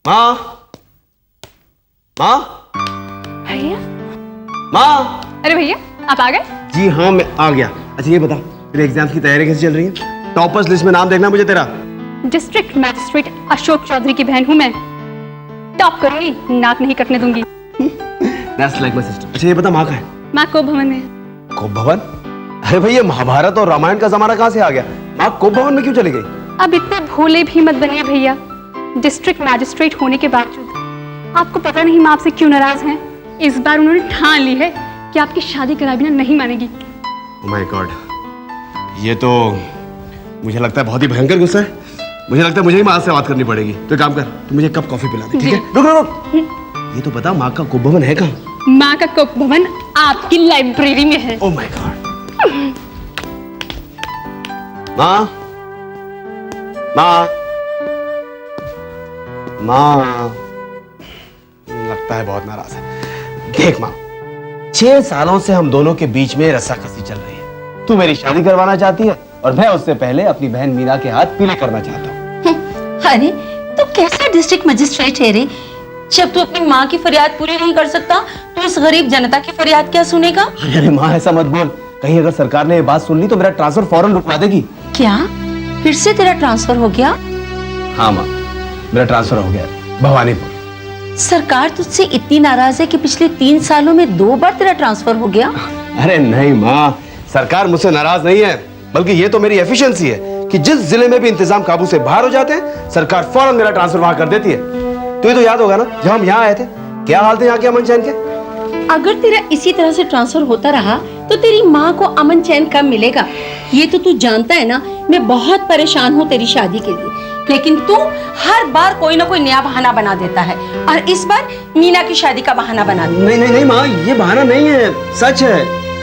माँ, माँ, भैया। माँ। अरे भैया आप आ गए? जी हाँ मैं आ गया। अच्छा ये बता तेरे एग्जाम्स की तैयारी कैसे चल रही है? टॉपर्स लिस्ट में नाम देखना मुझे तेरा। डिस्ट्रिक्ट मैजिस्ट्रेट अशोक चौधरी की बहन हूँ मैं। टॉप करूंगी, नाक नहीं कटने दूंगी। That's like my sister। अच्छा ये बता माँ कहाँ है? माँ कोप भवन में। कोप भवन? अरे भाई ये महाभारत और रामायण का जमाना कहाँ से आ गया? माँ कोप भवन में क्यों चली गई? अब इतने भोले भी मत बनिए भैया। डिस्ट्रिक्ट मैजिस्ट्रेट होने के बावजूद आपको पता नहीं माँ आपसे क्यों नाराज हैं। इस बार उन्होंने ठान ली है कि आपकी शादी कराए बिना नहीं मानेगी। Oh my God, ये तो मुझे लगता है बहुत ही भयंकर गुस्सा है। मुझे लगता है मुझे ही माँ से बात करनी पड़ेगी। तो काम कर, तू मुझे कप कॉफी पिला दे, ठीक है? रुक रुक रुक। ये तो बता माँ का कोप भवन है कहाँ? माँ का कोप भवन आपकी लाइब्रेरी में है। Oh my God। माँ, माँ, माँ, लगता है बहुत नाराज है। देख माँ, 6 सालों से हम दोनों के बीच में रस्साकसी चल रही है। तू मेरी शादी करवाना चाहती है और मैं उससे पहले अपनी बहन मीना के हाथ पीले करना चाहता हूँ। अरे तो कैसा डिस्ट्रिक्ट मजिस्ट्रेट है रे? जब तू अपनी माँ की फरियाद पूरी नहीं कर सकता तो इस गरीब जनता की फरियाद क्या सुनेगा? अरे माँ ऐसा मत बोल, कहीं अगर सरकार ने ये बात सुन ली तो मेरा ट्रांसफर फौरन रुकवा देगी। क्या फिर से तेरा ट्रांसफर हो गया? हाँ माँ, मेरा ट्रांसफर हो गया भवानीपुर। सरकार तुझसे इतनी नाराज है कि पिछले 3 सालों में 2 बार तेरा ट्रांसफर हो गया? अरे नहीं माँ, सरकार मुझसे नाराज नहीं है, बल्कि ये तो मेरी एफिशिएंसी है कि जिस जिले में भी इंतजाम काबू से बाहर हो जाते हैं सरकार फौरन मेरा ट्रांसफर वहां कर देती है। तो ये तो याद होगा ना जब हम यहाँ आए थे, क्या हाल थे यहाँ के अमन चैन के? अगर तेरा इसी तरह से ट्रांसफर होता रहा तो तेरी माँ को अमन चैन कब मिलेगा? ये तो तू जानता है ना, मैं बहुत परेशान हूँ तेरी शादी के लिए, लेकिन तू हर बार कोई ना कोई नया बहाना बना देता है और इस बार मीना की शादी का बहाना बना दिया। नहीं नहीं नहीं माँ, ये बहाना नहीं है, सच है।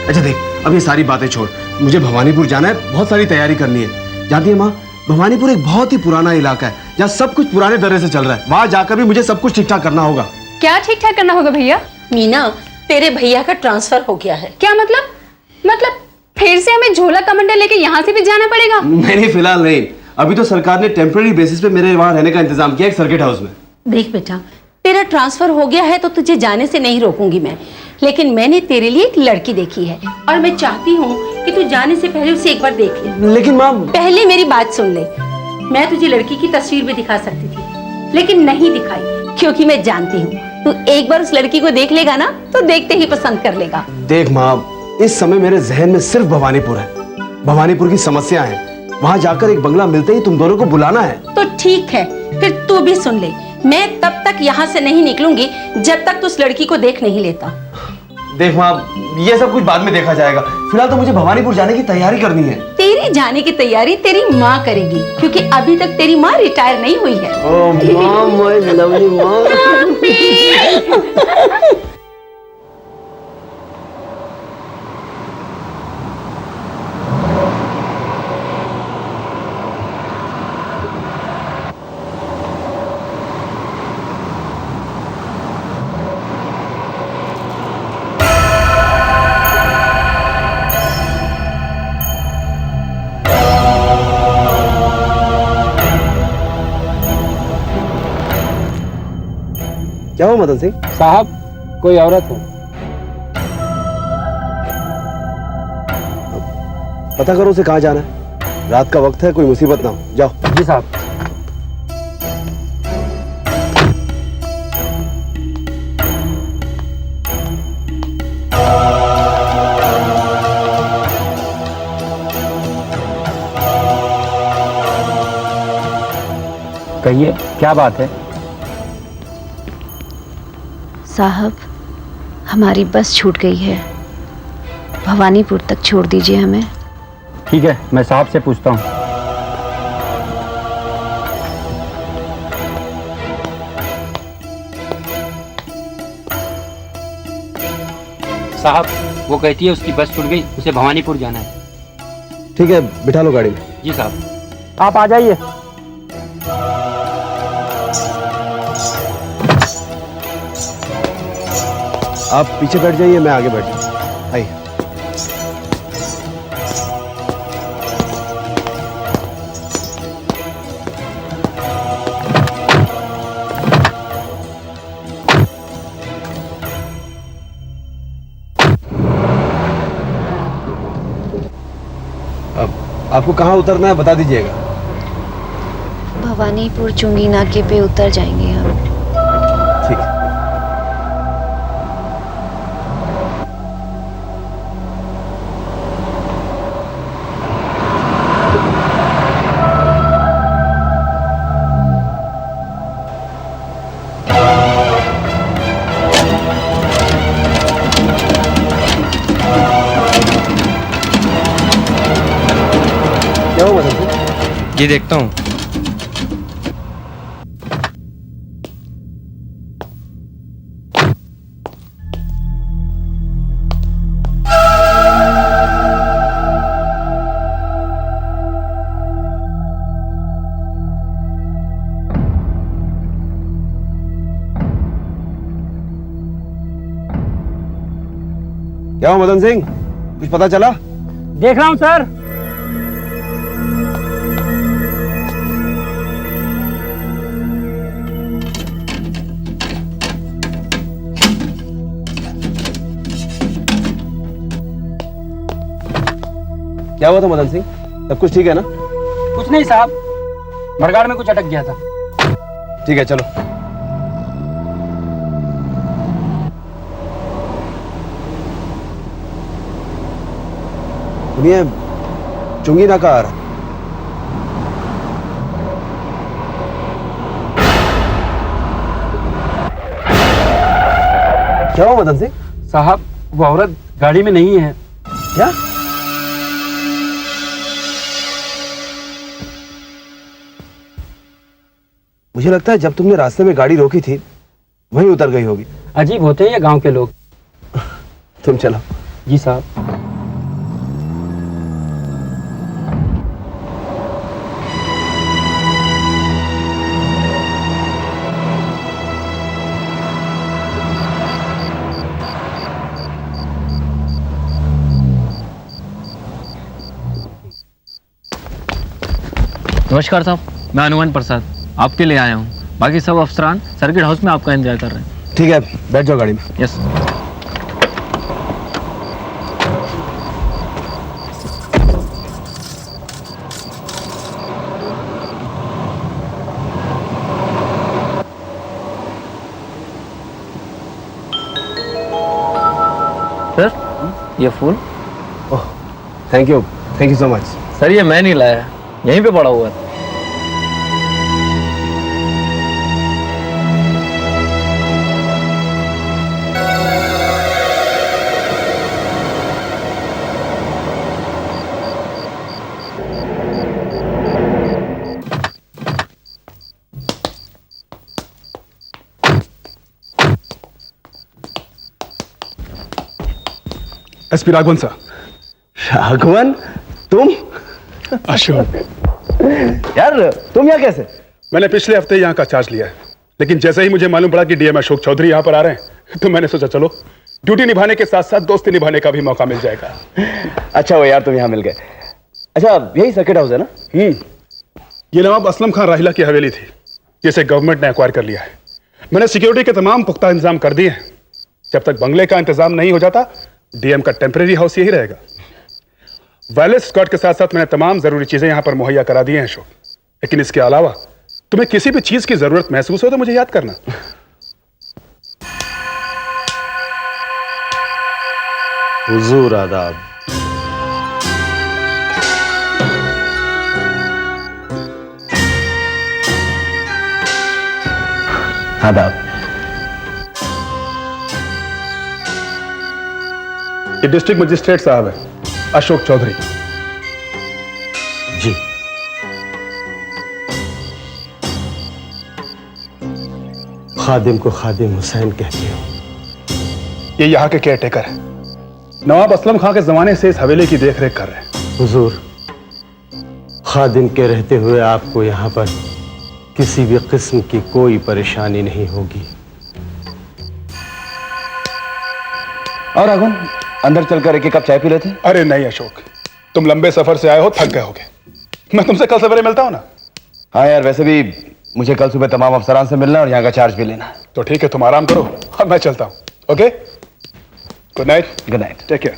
अच्छा देख, अब ये सारी बातें छोड़, मुझे भवानीपुर जाना है, बहुत सारी तैयारी करनी है। जानती है माँ, भवानीपुर एक बहुत ही पुराना इलाका है जहाँ सब कुछ पुराने दर्रे से चल रहा है। वहाँ जाकर भी मुझे सब कुछ ठीक ठाक करना होगा। क्या ठीक ठाक करना होगा भैया? मीना, तेरे भैया का ट्रांसफर हो गया है। क्या मतलब? मतलब फिर से हमें झोला कमंडल लेके यहाँ से भी जाना पड़ेगा? नहीं फिलहाल नहीं, अभी तो सरकार ने टेम्पररी बेसिस पे मेरे वहाँ रहने का इंतजाम किया एक सर्किट हाउस में। देख बेटा, तेरा ट्रांसफर हो गया है तो तुझे जाने से नहीं रोकूंगी मैं, लेकिन मैंने तेरे लिए एक लड़की देखी है और मैं चाहती हूँ कि तू जाने से पहले उसे एक बार देख ले। लेकिन माँ, पहले मेरी बात सुन ले। मैं तुझे लड़की की तस्वीर भी दिखा सकती थी लेकिन नहीं दिखाई, क्योंकि मैं जानती हूँ तू एक बार उस लड़की को देख लेगा ना तो देखते ही पसंद कर लेगा। देख माँ, इस समय मेरे जहन में सिर्फ भवानीपुर है। भवानीपुर की समस्या है, वहाँ जाकर एक बंगला मिलते ही तुम दोनों को बुलाना है। तो ठीक है, फिर तू भी सुन ले, मैं तब तक यहाँ से नहीं निकलूंगी जब तक तू उस लड़की को देख नहीं लेता। देख माँ, ये सब कुछ बाद में देखा जाएगा, फिलहाल तो मुझे भवानीपुर जाने की तैयारी करनी है। तेरी जाने की तैयारी तेरी माँ करेगी, क्योंकि अभी तक तेरी माँ रिटायर नहीं हुई है। ओह माँ, माय लवली माँ। क्या हुआ मदन सिंह? साहब, कोई औरत हो। पता करो उसे कहाँ जाना है, रात का वक्त है, कोई मुसीबत ना हो। जाओ। जी साहब। कहिए क्या बात है? साहब, हमारी बस छूट गई है, भवानीपुर तक छोड़ दीजिए हमें। ठीक है, मैं साहब से पूछता हूँ। साहब, वो कहती है उसकी बस छूट गई, उसे भवानीपुर जाना है। ठीक है, बिठा लो गाड़ी में। जी साहब। आप आ जाइए। आप पीछे बैठ जाइए, मैं आगे बैठ जाऊँ। आइए। आपको कहाँ उतरना है बता दीजिएगा। भवानीपुर चुंगी नाके पे उतर जाएंगे हम। ठीक है। क्या हुआ मदन सिंह? ये देखता हूँ। क्या हुआ मदन सिंह, कुछ पता चला? देख रहा हूँ सर। क्या हुआ था मदन सिंह, सब कुछ ठीक है ना? कुछ नहीं साहब, मडगाड़ में कुछ अटक गया था। ठीक है चलो। सुनिए, चुंगी नाका आ रहा। क्या हुआ मदन सिंह? साहब वो औरत गाड़ी में नहीं है। क्या? मुझे लगता है जब तुमने रास्ते में गाड़ी रोकी थी वहीं उतर गई होगी। अजीब होते हैं ये गांव के लोग। तुम चलो। जी साहब। नमस्कार साहब, मैं हनुमान प्रसाद आपके लिए आया हूँ। बाकी सब अफसरान सर्किट हाउस में आपका इंतजार कर रहे हैं। ठीक है, बैठ जाओ गाड़ी में। यस। सर ये फूल। Oh, thank you so much. Sir ये मैं नहीं लाया, यहीं पे पड़ा हुआ है। SP Raghavan sir. राघवन, तुम? अशोक, यार तुम यहाँ कैसे? मैंने पिछले हफ्ते यहाँ का चार्ज लिया है, लेकिन जैसे ही मुझे मालूम पड़ा कि डीएम अशोक चौधरी यहाँ पर आ रहे हैं तो मैंने सोचा चलो ड्यूटी निभाने के साथ साथ दोस्ती निभाने का भी मौका मिल जाएगा। अच्छा हुआ यार तुम यहाँ मिल गए। अच्छा यही सर्किट हाउस है ना? ये नवाब असलम खान राहिला की हवेली थी जिसे गवर्नमेंट ने एक्वायर कर लिया है। मैंने सिक्योरिटी के तमाम पुख्ता इंतजाम कर दिए हैं। जब तक बंगले का इंतजाम नहीं हो जाता डीएम का टेम्परेरी हाउस यही रहेगा। वायरलेस स्क्वाड के साथ साथ मैंने तमाम जरूरी चीजें यहां पर मुहैया करा दी हैं अशोक, लेकिन इसके अलावा तुम्हें किसी भी चीज की जरूरत महसूस हो तो मुझे याद करना। हुजूर आदाब। आदाब। ये डिस्ट्रिक्ट मजिस्ट्रेट साहब है अशोक चौधरी। जी। खादिम को खादिम हुसैन कहते हो। ये यहाँ के केयरटेकर है, नवाब असलम खां के जमाने से इस हवेली की देखरेख कर रहे हैं। हुजूर, खादिम के रहते हुए आपको यहाँ पर किसी भी किस्म की कोई परेशानी नहीं होगी। और राघवन, अंदर चलकर एक कप चाय पी लेते? अरे नहीं अशोक, तुम लंबे सफर से आए हो, थक गए होगे। मैं तुमसे कल सवेरे मिलता हूं ना। हाँ यार, वैसे भी मुझे कल सुबह तमाम अफसरान से मिलना और यहाँ का चार्ज भी लेना। तो ठीक है, तुम आराम करो और मैं चलता हूं। Okay, good night. Good night. Take care.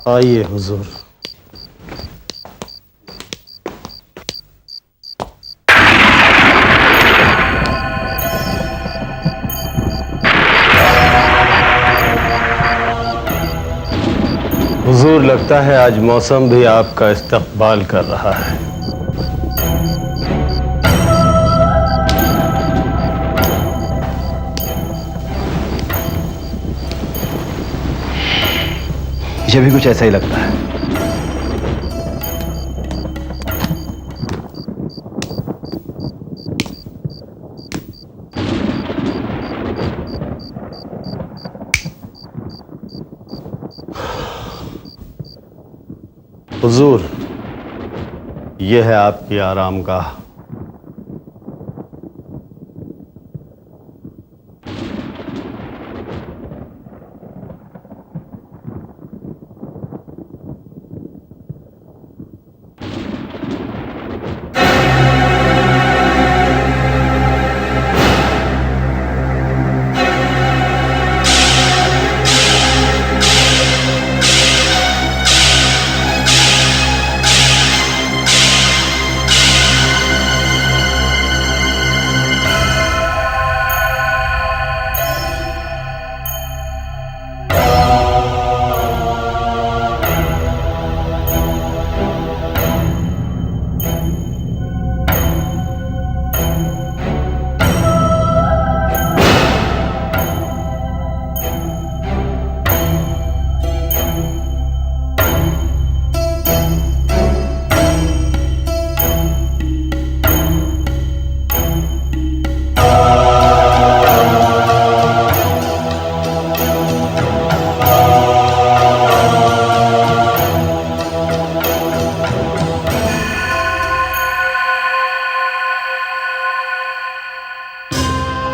आइए हुजूर। लगता है आज मौसम भी आपका इस्तकबाल कर रहा है। मुझे भी कुछ ऐसा ही लगता है। हुजूर, यह है आपकी आरामगाह।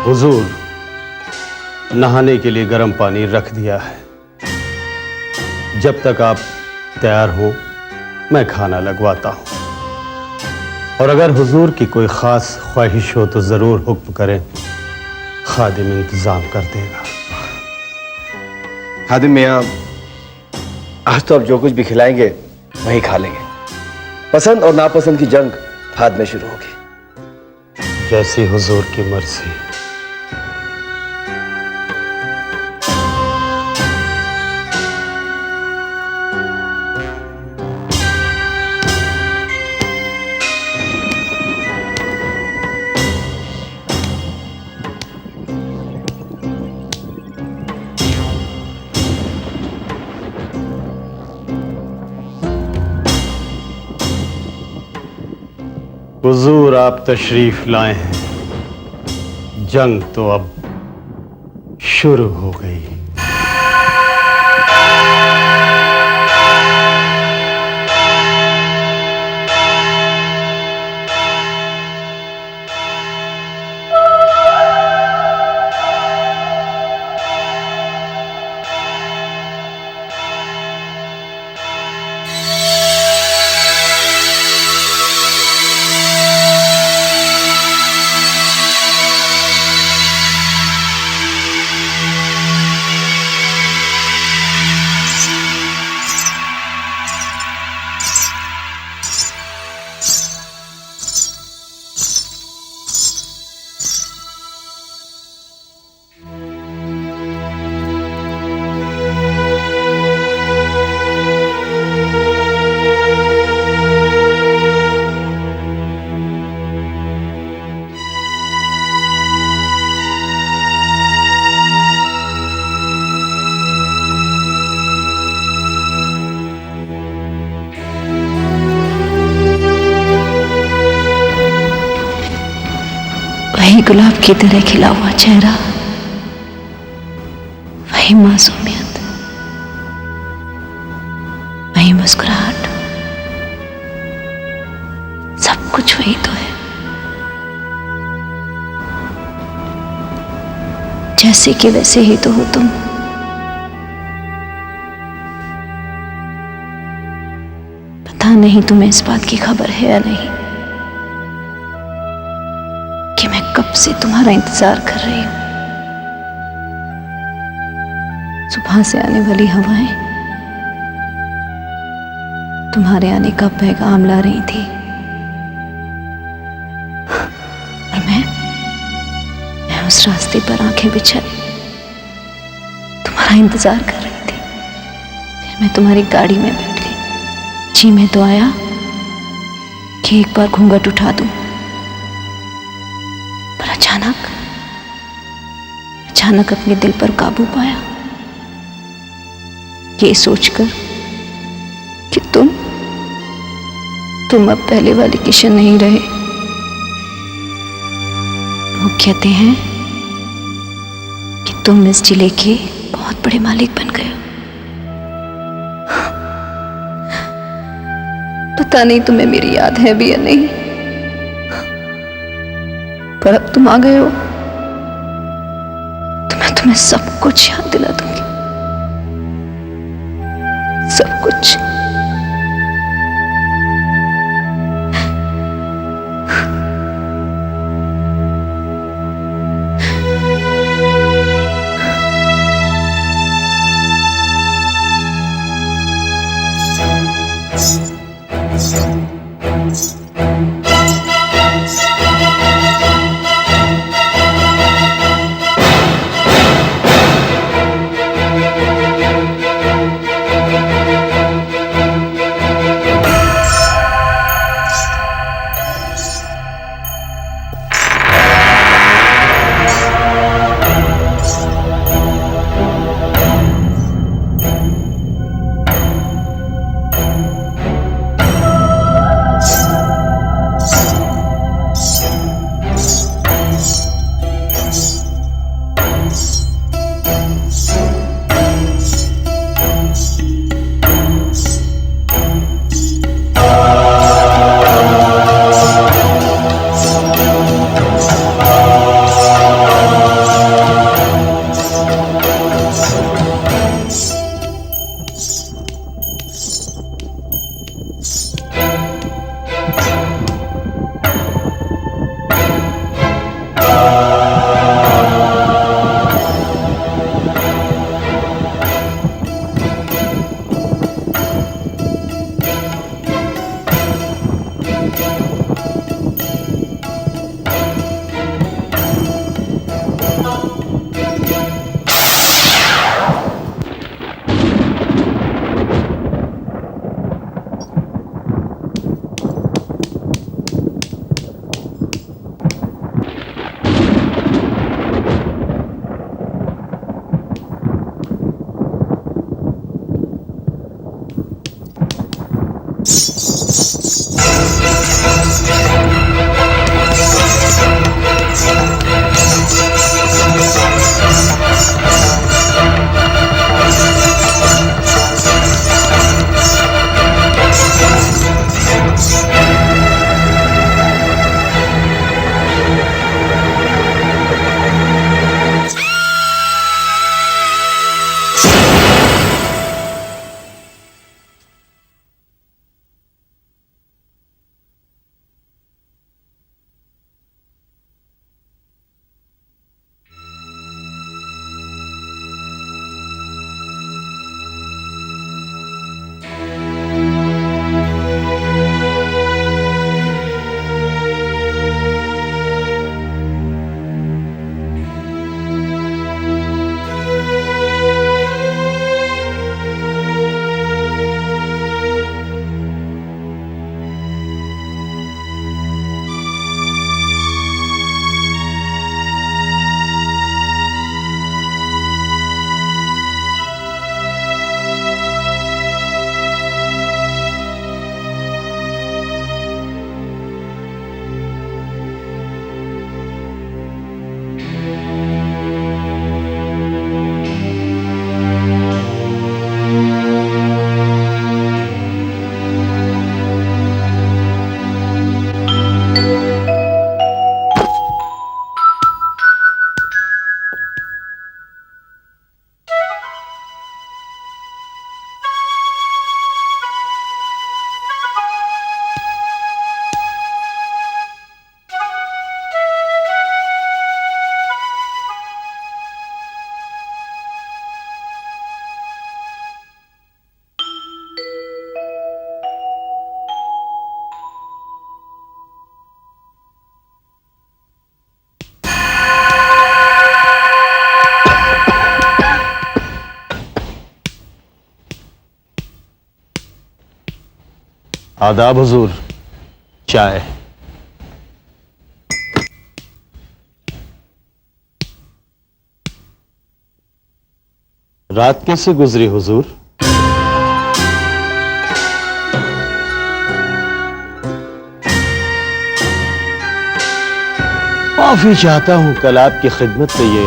हुजूर, नहाने के लिए गर्म पानी रख दिया है। जब तक आप तैयार हो मैं खाना लगवाता हूं। और अगर हुजूर की कोई खास ख्वाहिश हो तो जरूर हुक्म करें, खादिम इंतजाम कर देगा। खादिम मियाँ, आज तो आप जो कुछ भी खिलाएंगे वही खा लेंगे। पसंद और नापसंद की जंग बाद में शुरू होगी। जैसी हुजूर की मर्जी। हुजूर, आप तशरीफ लाए हैं। जंग तो अब शुरू हो गई। वही गुलाब की तरह खिला हुआ चेहरा, वही मासूमियत, वही मुस्कुराहट, सब कुछ वही तो है। जैसे कि वैसे ही तो हो तुम। पता नहीं तुम्हें इस बात की खबर है या नहीं कि मैं कब से तुम्हारा इंतजार कर रही हूं। सुबह से आने वाली हवाएं तुम्हारे आने का पैगाम ला रही थी और मैं उस रास्ते पर आंखें बिछाए तुम्हारा इंतजार कर रही थी। फिर फिर मैं तुम्हारी गाड़ी में बैठ गई। जी में तो आया कि एक बार घूंघट उठा दूं, पर अचानक अपने दिल पर काबू पाया, ये सोचकर कि तुम अब पहले वाले किशन नहीं रहे। लोग कहते हैं कि तुम इस जिले के बहुत बड़े मालिक बन गए हो। पता नहीं तुम्हें मेरी याद है भी या नहीं, पर अब तुम आ गए हो तो मैं तुम्हें सब कुछ याद दिला दूंगी, सब कुछ। आदाब हुजूर, चाय। रात कैसे गुजरी हुजूर? माफी चाहता हूं, कल आपकी खिदमत में ये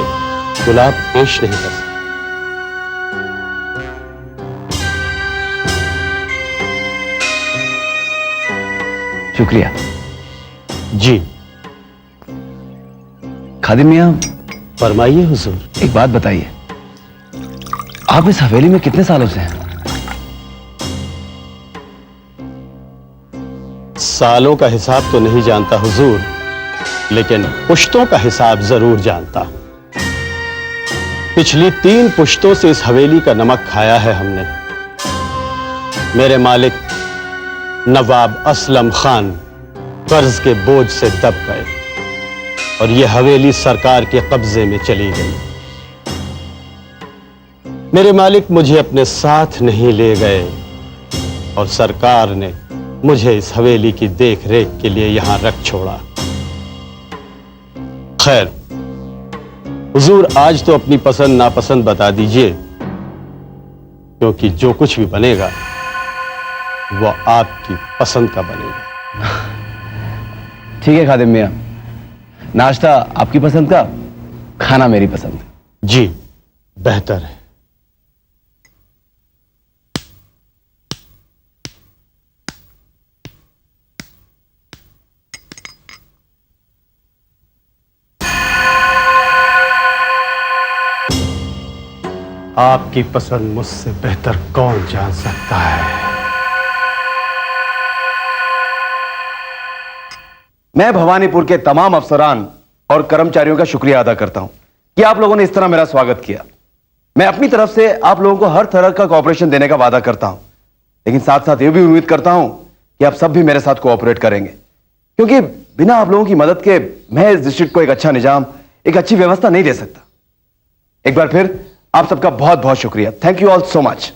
गुलाब पेश नहीं कर सकता। शुक्रिया। जी खादिम मियां, फरमाइए हुजूर। एक बात बताइए, आप इस हवेली में कितने सालों से हैं? सालों का हिसाब तो नहीं जानता हुजूर, लेकिन पुश्तों का हिसाब जरूर जानता हूं। पिछली 3 पुश्तों से इस हवेली का नमक खाया है हमने। मेरे मालिक नवाब असलम खान कर्ज के बोझ से दब गए और यह हवेली सरकार के कब्जे में चली गई। मेरे मालिक मुझे अपने साथ नहीं ले गए और सरकार ने मुझे इस हवेली की देख रेख के लिए यहां रख छोड़ा। खैर हुजूर, आज तो अपनी पसंद नापसंद बता दीजिए, क्योंकि जो कुछ भी बनेगा वो आपकी पसंद का बनेगा। ठीक है खादिम मियां, नाश्ता आपकी पसंद का, खाना मेरी पसंद। जी बेहतर है। आपकी पसंद मुझसे बेहतर कौन जान सकता है? मैं भवानीपुर के तमाम अफसरान और कर्मचारियों का शुक्रिया अदा करता हूं कि आप लोगों ने इस तरह मेरा स्वागत किया। मैं अपनी तरफ से आप लोगों को हर तरह का कोऑपरेशन देने का वादा करता हूं, लेकिन साथ साथ यह भी उम्मीद करता हूं कि आप सब भी मेरे साथ कोऑपरेट करेंगे, क्योंकि बिना आप लोगों की मदद के मैं इस डिस्ट्रिक्ट को एक अच्छा निजाम, एक अच्छी व्यवस्था नहीं दे सकता। एक बार फिर आप सबका बहुत बहुत शुक्रिया। Thank you all so much.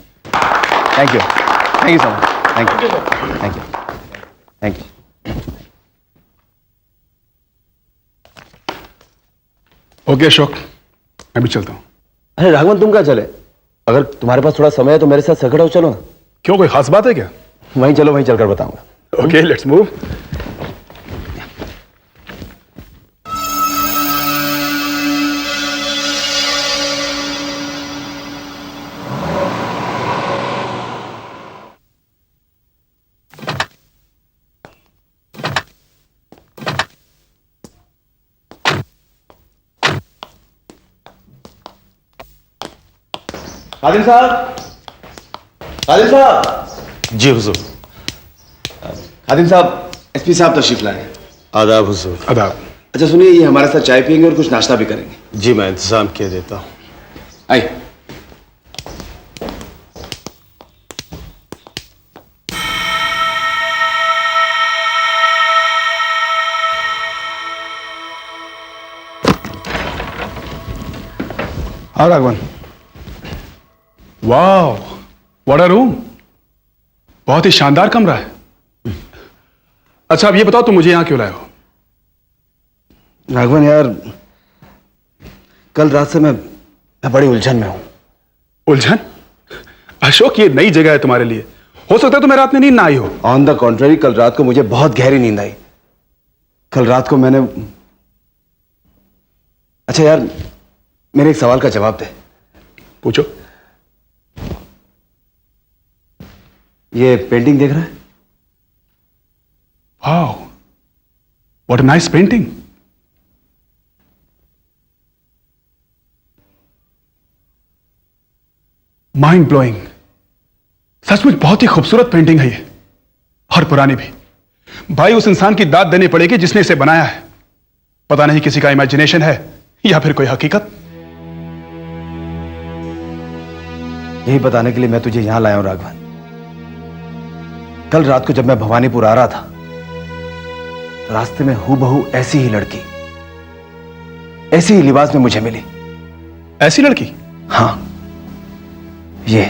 Thank you so much. Thank you thank you thank you. Okay Ashok, मैं भी चलता हूं। अरे राघवन, तुम क्या चले? अगर तुम्हारे पास थोड़ा समय है तो मेरे साथ सर्किट हाउस चलो ना। क्यों, कोई खास बात है क्या? वहीं चलो, वहीं चलकर बताऊंगा। Okay, let's move. खादिम साहब, खादिम साहब। जी हुजूर। खादिम साहब, एसपी साहब तशरीफ लाए। आदाब हुजूर। आदाब। अच्छा सुनिए, ये हमारे साथ चाय पियेंगे और कुछ नाश्ता भी करेंगे। जी मैं इंतजाम किए देता हूं। आइए। हाँ राघवन। वाह, व्हाट अ रूम। बहुत ही शानदार कमरा है। अच्छा अब ये बताओ, तुम मुझे यहां क्यों लाए हो? राघवन यार, कल रात से मैं बड़ी उलझन में हूं। उलझन? अशोक, ये नई जगह है तुम्हारे लिए, हो सकता है तुम्हें रात में नींद ना आई हो। ऑन द कॉन्ट्ररी, कल रात को मुझे बहुत गहरी नींद आई। कल रात को मैंने... अच्छा यार, मेरे एक सवाल का जवाब दे। पूछो। ये पेंटिंग देख रहा है? Wow, what a nice painting. Mind blowing. सचमुच बहुत ही खूबसूरत पेंटिंग है ये, और पुरानी भी। भाई, उस इंसान की दाद देनी पड़ेगी जिसने इसे बनाया है। पता नहीं किसी का इमेजिनेशन है या फिर कोई हकीकत। यही बताने के लिए मैं तुझे यहां लाया हूं राघवन। कल रात को जब मैं भवानीपुर आ रहा था, रास्ते में हूबहू ऐसी ही लड़की, ऐसी ही लिबास में मुझे मिली। ऐसी लड़की? हाँ, ये।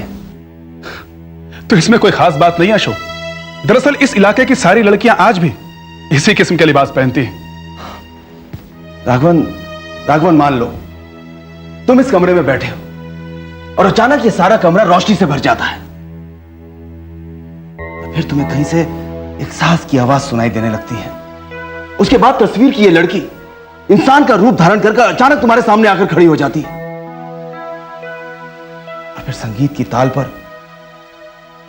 तो इसमें कोई खास बात नहीं है अशोक। दरअसल इस इलाके की सारी लड़कियां आज भी इसी किस्म के लिबास पहनती हैं। राघवन, राघवन मान लो तुम इस कमरे में बैठे हो और अचानक ये सारा कमरा रोशनी से भर जाता है, फिर तुम्हें कहीं से एक सांस की आवाज सुनाई देने लगती है। उसके बाद तस्वीर की ये लड़की इंसान का रूप धारण करके अचानक तुम्हारे सामने आकर खड़ी हो जाती है और फिर संगीत की ताल पर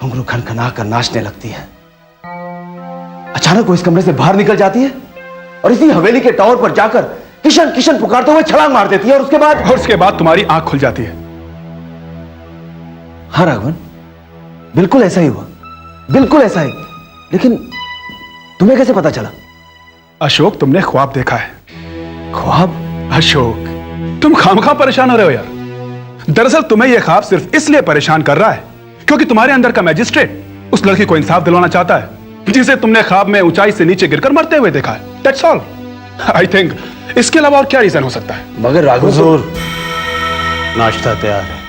घुंघरू खनखना कर नाचने लगती है। अचानक वो इस कमरे से बाहर निकल जाती है और इसी हवेली के टावर पर जाकर किशन किशन पुकारते हुए छलांग मार देती है और उसके बाद तुम्हारी आंख खुल जाती है। हाँ राघवन, बिल्कुल ऐसा ही हुआ, बिल्कुल ऐसा ही। लेकिन तुम्हें कैसे पता चला? अशोक, तुमने ख्वाब देखा है। ख्वाब? अशोक, तुम खामखा परेशान हो रहे हो यार। दरअसल तुम्हें यह ख्वाब सिर्फ इसलिए परेशान कर रहा है क्योंकि तुम्हारे अंदर का मैजिस्ट्रेट उस लड़की को इंसाफ दिलवाना चाहता है जिसे तुमने ख्वाब में ऊंचाई से नीचे गिरकर मरते हुए देखा है। That's all. आई थिंक इसके अलावा और क्या रीजन हो सकता है? मगर राघवन, हुजूर, नाश्ता तैयार है।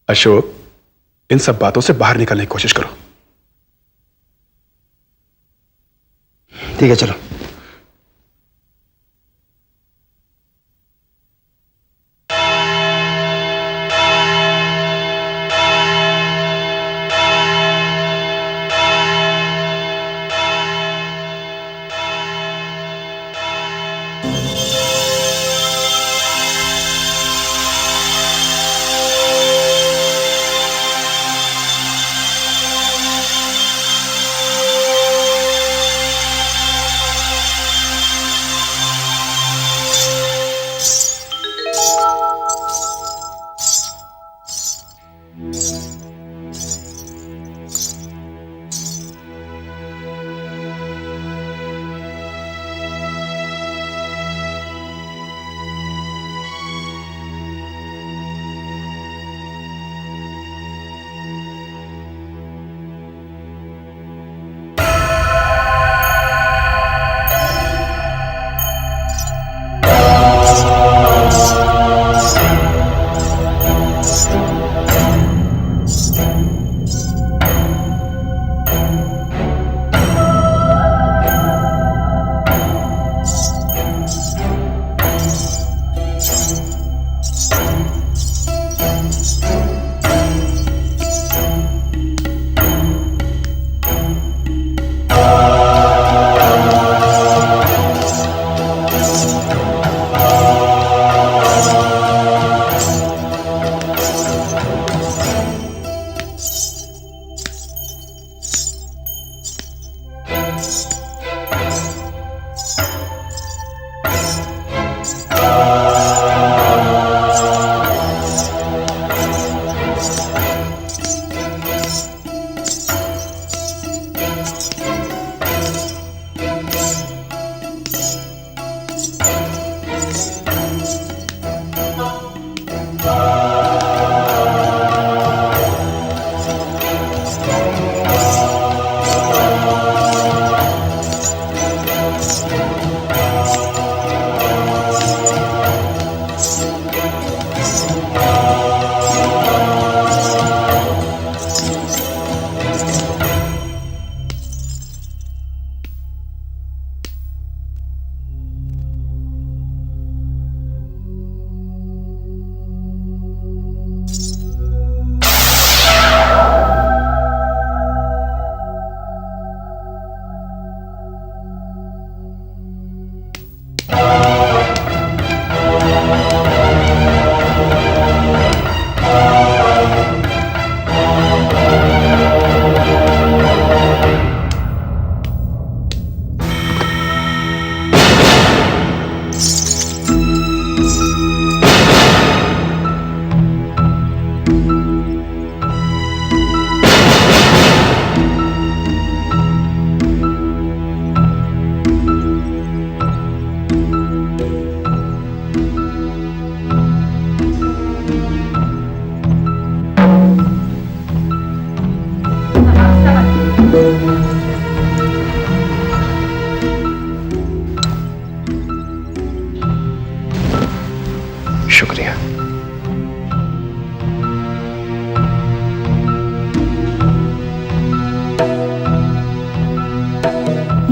अशोक, इन सब बातों से बाहर निकलने की कोशिश करो। ठीक है, चलो।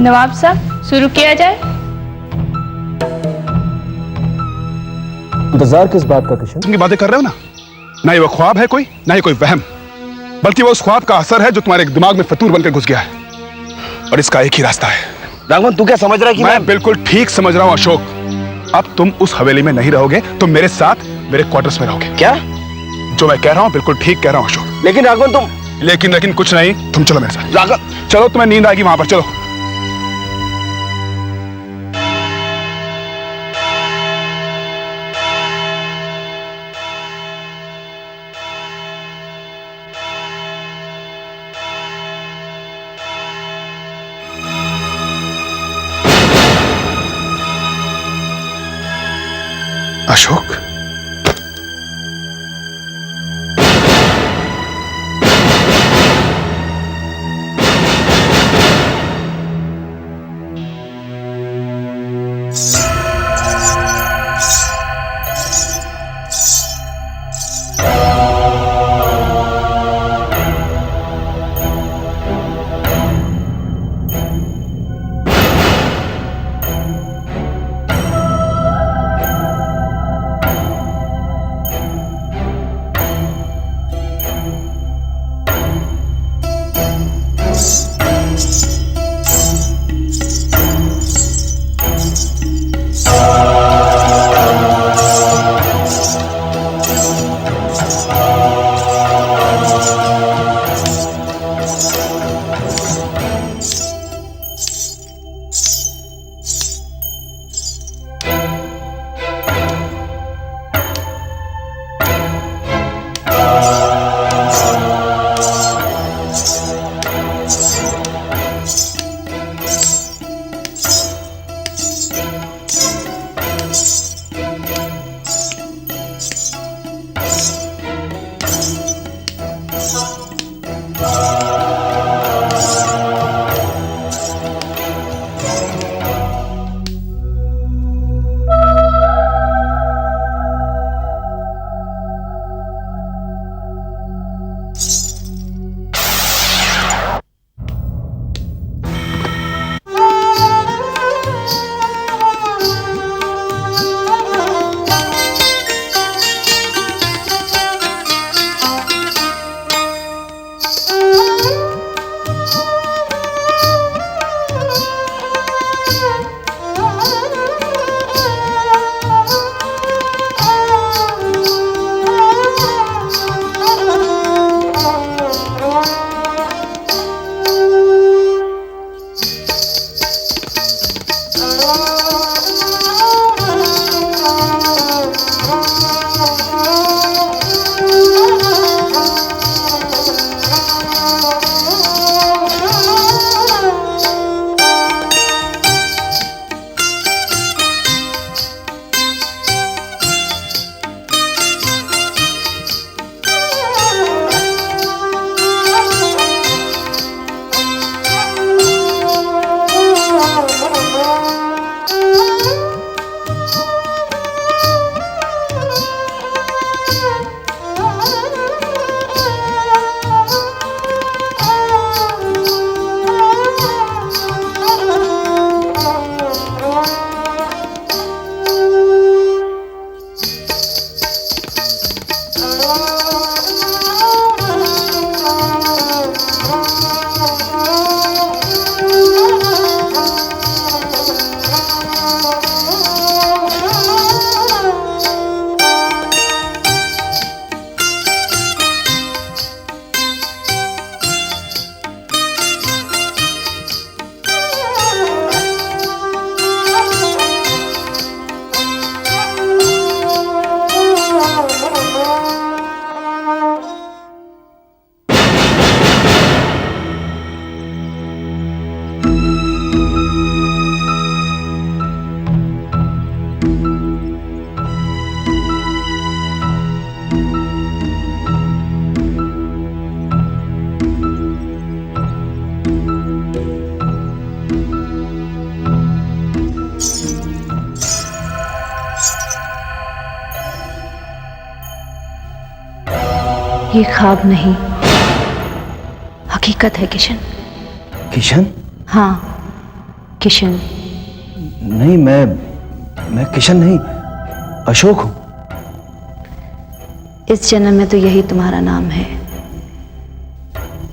नवाब साहब, शुरू किया जाए। इंतजार किस बात का किशन? की बातें कर रहे हो ना, ना ये वो ख्वाब है कोई, ना ये कोई वहम, बल्कि वो उस ख्वाब का असर है जो तुम्हारे दिमाग में फतूर बनकर घुस गया है। और इसका एक ही रास्ता है। राघवन, तू क्या समझ रहा है कि मैं बिल्कुल ठीक समझ रहा हूं अशोक। अब तुम उस हवेली में नहीं रहोगे, तुम मेरे साथ मेरे क्वार्टर्स में रहोगे। क्या? जो मैं कह रहा हूं बिल्कुल ठीक कह रहा हूं अशोक। लेकिन राघवन तुम... लेकिन कुछ नहीं, तुम चलो मेरे साथ। राघवन चलो, तुम्हें नींद आएगी वहां पर, चलो। अशोक, ये ख्वाब नहीं, हकीकत है किशन। किशन? हाँ, किशन। नहीं, मैं किशन नहीं, अशोक हूं। इस जन्म में तो यही तुम्हारा नाम है,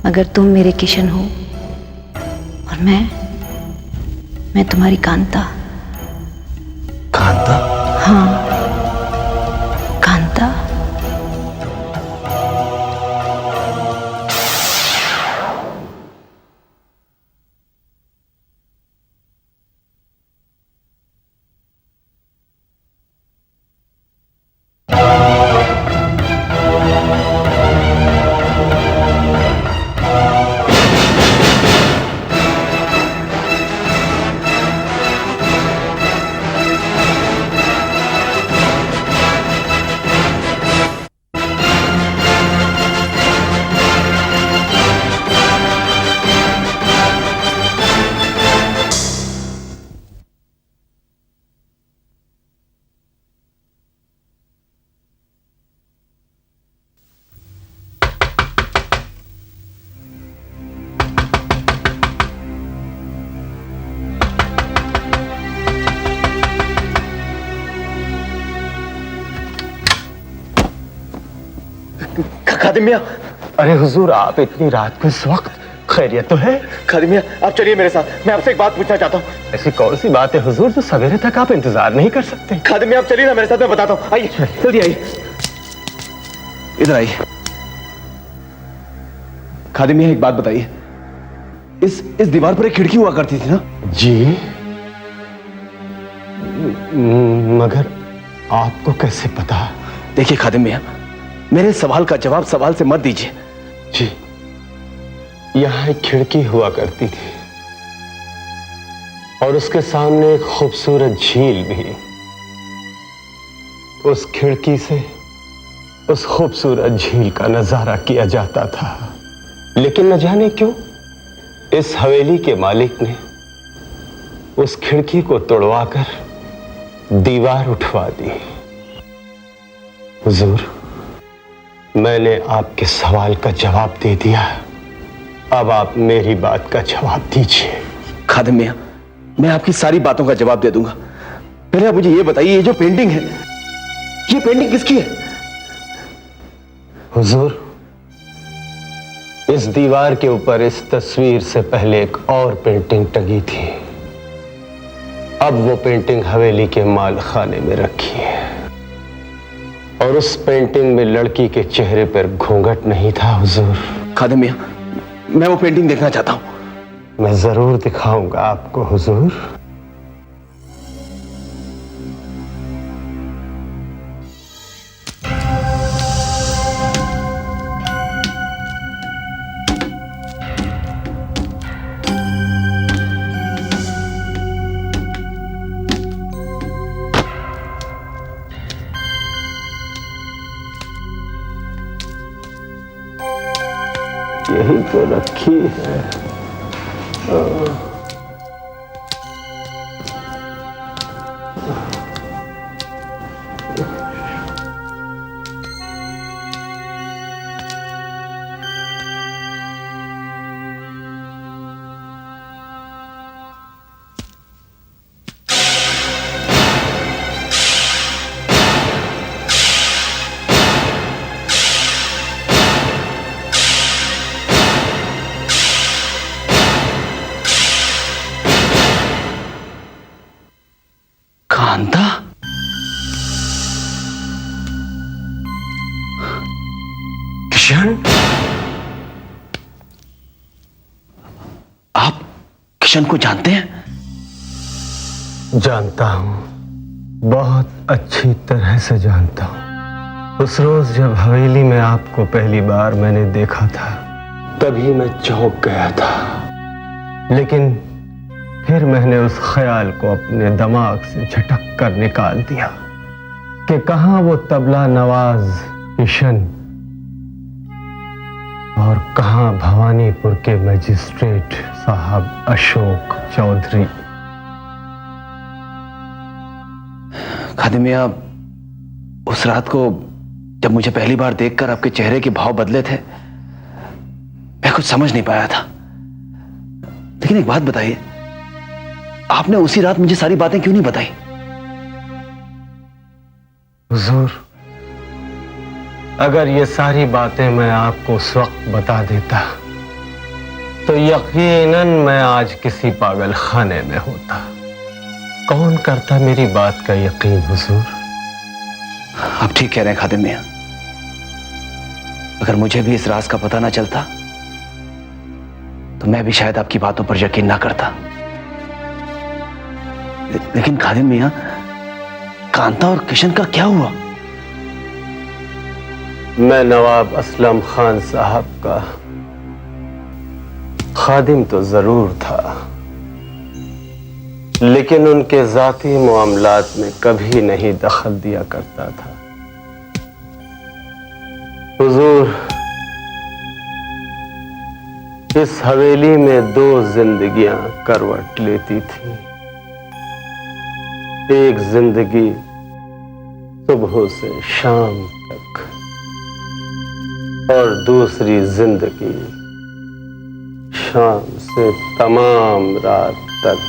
मगर तुम मेरे किशन हो और मैं तुम्हारी कांता। कांता? हाँ, कांता। खादिम मियां। अरे हुजूर, आप इतनी रात को इस वक्त, खैरियत तो है? खादिम मियां, आप चलिए मेरे साथ, मैं आपसे एक बात पूछना चाहता हूँ। ऐसी कौन सी बात है हुजूर जो सवेरे तक आप इंतजार नहीं कर सकते? खादिम मियां, आप चलिए ना मेरे साथ, मैं बताता हूँ। आइए, जल्दी आइए, इधर आइए। खादिम मियां, एक बात बताइए, इस दीवार पर एक खिड़की हुआ करती थी ना? जी, मगर आपको कैसे पता? देखिए खादिम मियां, मेरे सवाल का जवाब सवाल से मत दीजिए। जी, यहां एक खिड़की हुआ करती थी और उसके सामने एक खूबसूरत झील भी। उस खिड़की से उस खूबसूरत झील का नजारा किया जाता था, लेकिन न जाने क्यों इस हवेली के मालिक ने उस खिड़की को तोड़वाकर दीवार उठवा दी। हुजूर, मैंने आपके सवाल का जवाब दे दिया, अब आप मेरी बात का जवाब दीजिए। खादिम मियां, मैं आपकी सारी बातों का जवाब दे दूंगा। पहले आप मुझे ये बताइए, ये जो पेंटिंग है, ये पेंटिंग किसकी है? हुजूर, इस दीवार के ऊपर इस तस्वीर से पहले एक और पेंटिंग टंगी थी। अब वो पेंटिंग हवेली के माल खाने में रखी है और उस पेंटिंग में लड़की के चेहरे पर घूंघट नहीं था। हुजूर, खादिम मियां, मैं वो पेंटिंग देखना चाहता हूं। मैं जरूर दिखाऊंगा आपको हुजूर। यही तो रखी है। कांता? किशन? आप किशन को जानते हैं? जानता हूं, बहुत अच्छी तरह से जानता हूं। उस रोज जब हवेली में आपको पहली बार मैंने देखा था, तभी मैं चौंक गया था, लेकिन फिर मैंने उस ख्याल को अपने दिमाग से झटक कर निकाल दिया कि कहां वो तबला नवाज किशन और कहां भवानीपुर के मजिस्ट्रेट साहब अशोक चौधरी। खादिम मियां, उस रात को जब मुझे पहली बार देखकर आपके चेहरे के भाव बदले थे, मैं कुछ समझ नहीं पाया था। लेकिन एक बात बताइए, आपने उसी रात मुझे सारी बातें क्यों नहीं बताई? हुजूर, अगर ये सारी बातें मैं आपको उस वक्त बता देता तो यकीनन मैं आज किसी पागल खाने में होता। कौन करता मेरी बात का यकीन हुजूर? आप ठीक कह रहे हैं खादिम मियां। अगर मुझे भी इस राज का पता ना चलता तो मैं भी शायद आपकी बातों पर यकीन ना करता। लेकिन खादिम मियां, कांता और किशन का क्या हुआ? मैं नवाब असलम खान साहब का खादिम तो जरूर था, लेकिन उनके जाती मामलात में कभी नहीं दखल दिया करता था। हुजूर, इस हवेली में 2 जिंदगियां करवट लेती थीं। एक जिंदगी सुबह से शाम तक और दूसरी जिंदगी शाम से तमाम रात तक।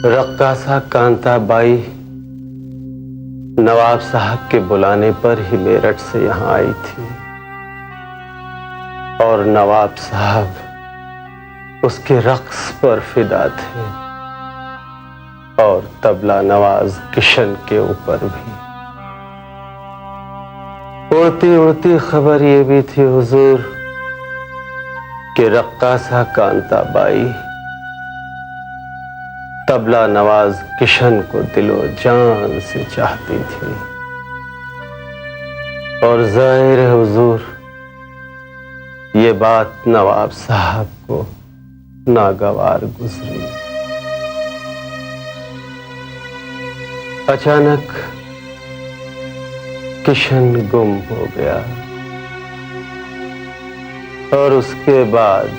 रक्कासा कांता बाई नवाब साहब के बुलाने पर ही मेरठ से यहां आई थी और नवाब साहब उसके रक्स पर फिदा थे और तबला नवाज किशन के ऊपर भी। उड़ती उड़ती खबर यह भी थी हुजूर कि रक्कासा कांता बाई तबला नवाज किशन को दिलो जान से चाहती थी और जाहिर है हुजूर, ये बात नवाब साहब को नागवार गुजरी। अचानक किशन गुम हो गया और उसके बाद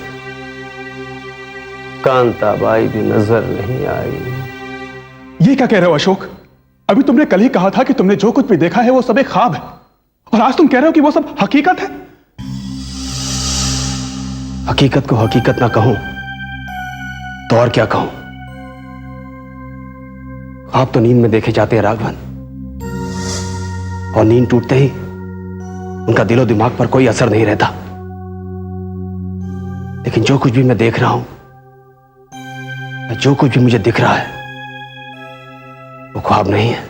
कांताबाई भी नजर नहीं आई। ये क्या कह रहे हो अशोक? अभी तुमने कल ही कहा था कि तुमने जो कुछ भी देखा है वो सब एक ख्वाब है, और आज तुम कह रहे हो कि वो सब हकीकत है। हकीकत को हकीकत ना कहूं तो और क्या कहूं? ख्वाब तो नींद में देखे जाते हैं राघवन, और नींद टूटते ही उनका दिलो दिमाग पर कोई असर नहीं रहता। लेकिन जो कुछ भी मैं देख रहा हूं, जो कुछ भी मुझे दिख रहा है, वो ख्वाब नहीं है।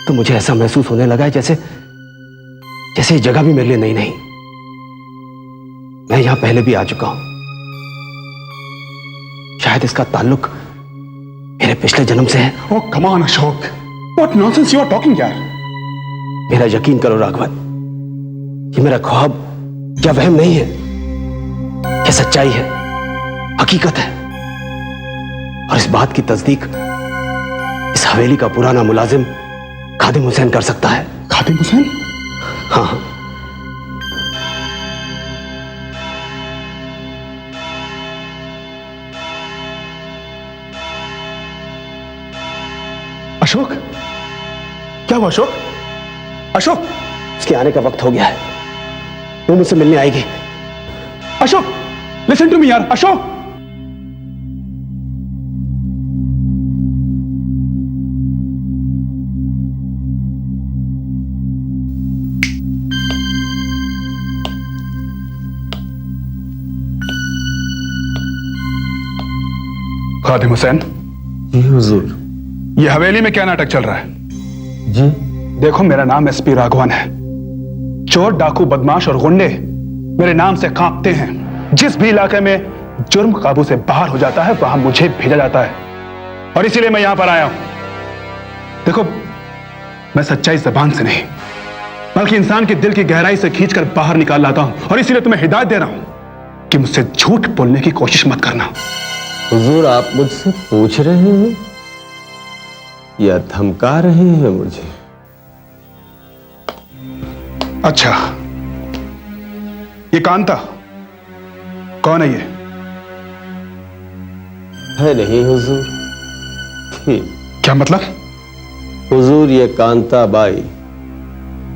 तो मुझे ऐसा महसूस होने लगा है जैसे ये जगह भी मेरे लिए नई नहीं। मैं यहां पहले भी आ चुका हूं। शायद इसका ताल्लुक मेरे पिछले जन्म से है। Oh come on Ashok, what nonsense you are talking यार। मेरा यकीन करो राघवन, ये मेरा ख्वाब या वहम नहीं है, ये सच्चाई है, हकीकत है। और इस बात की तस्दीक इस हवेली का पुराना मुलाजिम खादिम हुसैन कर सकता है। खादिम हुसैन? हाँ। अशोक, क्या हुआ अशोक? अशोक, उसके आने का वक्त हो गया है, वो मुझसे मिलने आएगी। अशोक, लिसन टू मी यार। अशोक, खादिम हुसैन। जी हुजूर। ये हवेली में क्या नाटक चल रहा है? जी देखो, मेरा नाम एसपी राघवन है। चोर, डाकू, बदमाश और गुंडे मेरे नाम से कांपते हैं। जिस भी इलाके में जुर्म काबू से बाहर हो जाता है वहां मुझे भेजा जाता है, और इसीलिए मैं यहां पर आया हूं। देखो, मैं सच्चाई जबान से नहीं बल्कि इंसान के दिल की गहराई से खींचकर बाहर निकाल लाता हूं, और इसीलिए तुम्हें हिदायत दे रहा हूं कि मुझसे झूठ बोलने की कोशिश मत करना। हुजूर, आप मुझसे पूछ रहे हैं या धमका रहे हैं मुझे? अच्छा, ये कांता कौन है? ये है नहीं हुजूर, थी। क्या मतलब? हुजूर, ये कांता बाई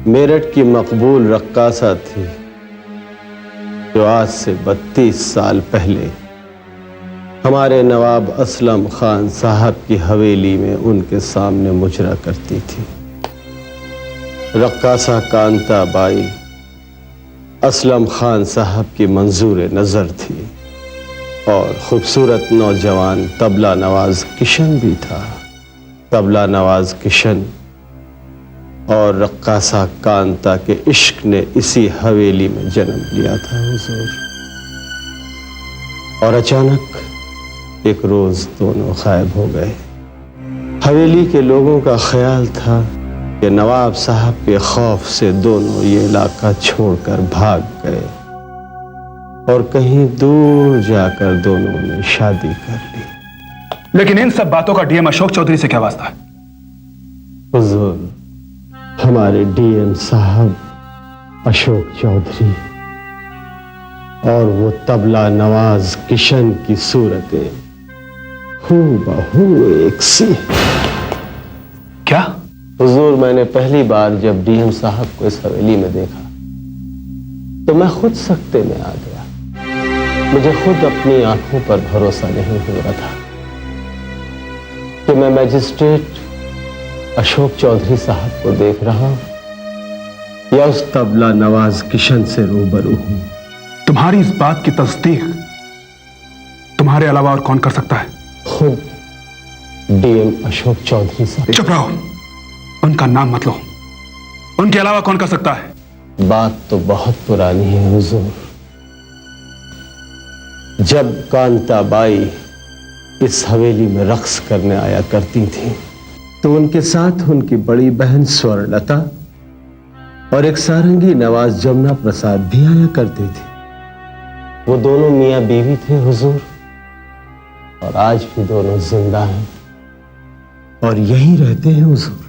मेरठ की मकबूल रक्कासा थी जो जो आज से 32 साल पहले हमारे नवाब असलम खान साहब की हवेली में उनके सामने मुजरा करती थी। रक्कासा कांता बाई असलम खान साहब की मंजूर नजर थी और खूबसूरत नौजवान तबला नवाज किशन भी था। तबला नवाज किशन और रक्कासा कांता के इश्क ने इसी हवेली में जन्म लिया था हुजूर। और अचानक एक रोज दोनों गायब हो गए। हवेली के लोगों का ख्याल था कि नवाब साहब के खौफ से दोनों ये इलाका छोड़कर भाग गए और कहीं दूर जाकर दोनों ने शादी कर ली। लेकिन इन सब बातों का डीएम अशोक चौधरी से क्या वास्ता है? हुजूर, हमारे डीएम साहब अशोक चौधरी और वो तबला नवाज किशन की सूरतें हूबहू एक सी। क्या? हुजूर, मैंने पहली बार जब डीएम साहब को इस हवेली में देखा तो मैं खुद सकते में आ गया। मुझे खुद अपनी आंखों पर भरोसा नहीं हो रहा था कि मैं मैजिस्ट्रेट अशोक चौधरी साहब को देख रहा हूं या उस तबला नवाज किशन से रूबरू हूं। तुम्हारी इस बात की तस्दीक तुम्हारे अलावा और कौन कर सकता है? खुद डीएम अशोक चौधरी साहब। चुप रहो, उनका नाम मत लो। उनके अलावा कौन कर सकता है? बात तो बहुत पुरानी है हुजूर। जब कांता बाई इस हवेली में रक्स करने आया करती थी तो उनके साथ उनकी बड़ी बहन स्वर्णलता और एक सारंगी नवाज जमुना प्रसाद भी आया करते थे। वो दोनों मियां बीवी थे हुजूर, और आज भी दोनों जिंदा हैं और यहीं रहते हैं हुजूर।